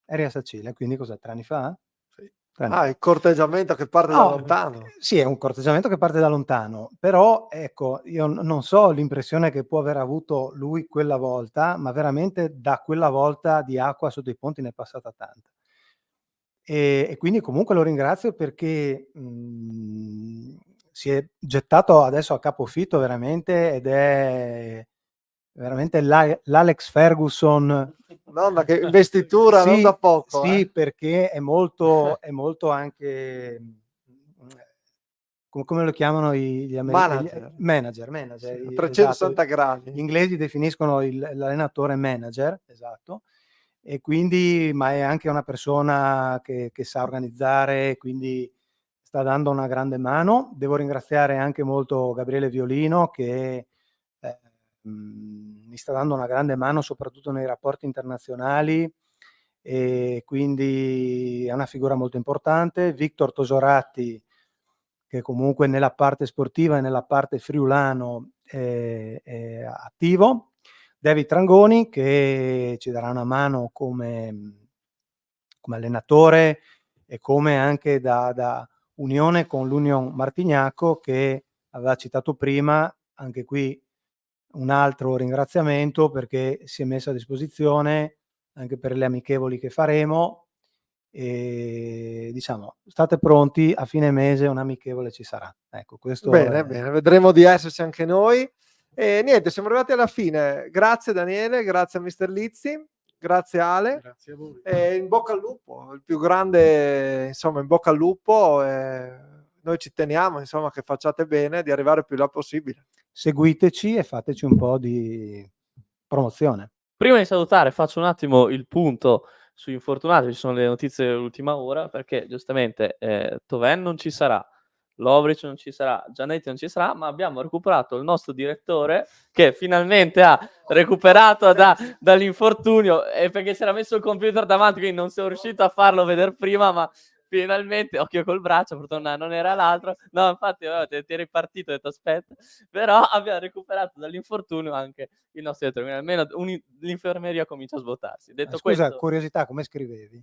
eri a Sacile, quindi cos'è, 3 anni fa? Sì. 3 anni fa. Il corteggiamento che parte da No, lontano. sì, è un corteggiamento che parte da lontano, però ecco, io non so l'impressione che può aver avuto lui quella volta, ma veramente da quella volta di acqua sotto i ponti ne è passata tanta. E quindi comunque lo ringrazio perché si è gettato adesso a capofitto veramente ed è veramente l'Alex Ferguson. Nonna, che investitura, non Sì, da poco. sì, perché è molto anche come lo chiamano gli Manager. manager, Sì, a esatto. 360 Gli gradi. inglesi definiscono l'allenatore manager, esatto, e quindi ma è anche una persona che sa organizzare, quindi sta dando una grande mano. Devo ringraziare anche molto Gabriele Violino che mi sta dando una grande mano soprattutto nei rapporti internazionali e quindi è una figura molto importante. Victor Tosoratti che comunque nella parte sportiva e nella parte friulano è attivo. David Trangoni che ci darà una mano come allenatore e come anche da unione con l'Union Martignaco che aveva citato prima, anche qui un altro ringraziamento perché si è messo a disposizione anche per le amichevoli che faremo e diciamo state pronti, a fine mese un amichevole ci sarà. Ecco, questo Bene, bene, vedremo di esserci anche noi. E niente, siamo arrivati alla fine. Grazie Daniele, grazie a Mister Lizzi, grazie Ale. Grazie a voi. E in bocca al lupo, il più grande, insomma, in bocca al lupo. Noi ci teniamo, insomma, che facciate bene, di arrivare il più là possibile. seguiteci e fateci un po' di promozione. Prima di salutare faccio un attimo il punto su infortunati, ci sono le notizie dell'ultima ora, perché giustamente Toven non ci sarà, Lovric non ci sarà, Giannetti non ci sarà, ma abbiamo recuperato il nostro direttore che finalmente ha recuperato dall'infortunio e perché si era messo il computer davanti, quindi non sono riuscito a farlo vedere prima, ma finalmente, occhio col braccio, purtroppo non era l'altro, no infatti ti eri partito, ho detto aspetta, però abbiamo recuperato dall'infortunio anche il nostro direttore, quindi almeno l'infermeria comincia a svuotarsi. Detto Scusa, questo, curiosità, come scrivevi?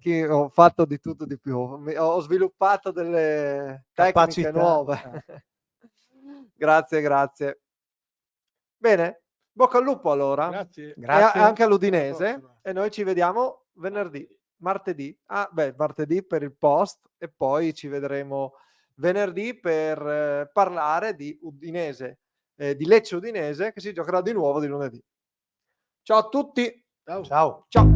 Qui ho fatto di tutto di più, ho sviluppato delle tecniche Capacità. nuove. Grazie. Bene, bocca al lupo allora. Grazie. E Grazie. anche Alla all'Udinese. prossima. E noi ci vediamo martedì. Martedì per il post e poi ci vedremo venerdì per parlare di Udinese, di Lecce Udinese che si giocherà di nuovo di lunedì. Ciao a tutti. Ciao. Ciao. Ciao.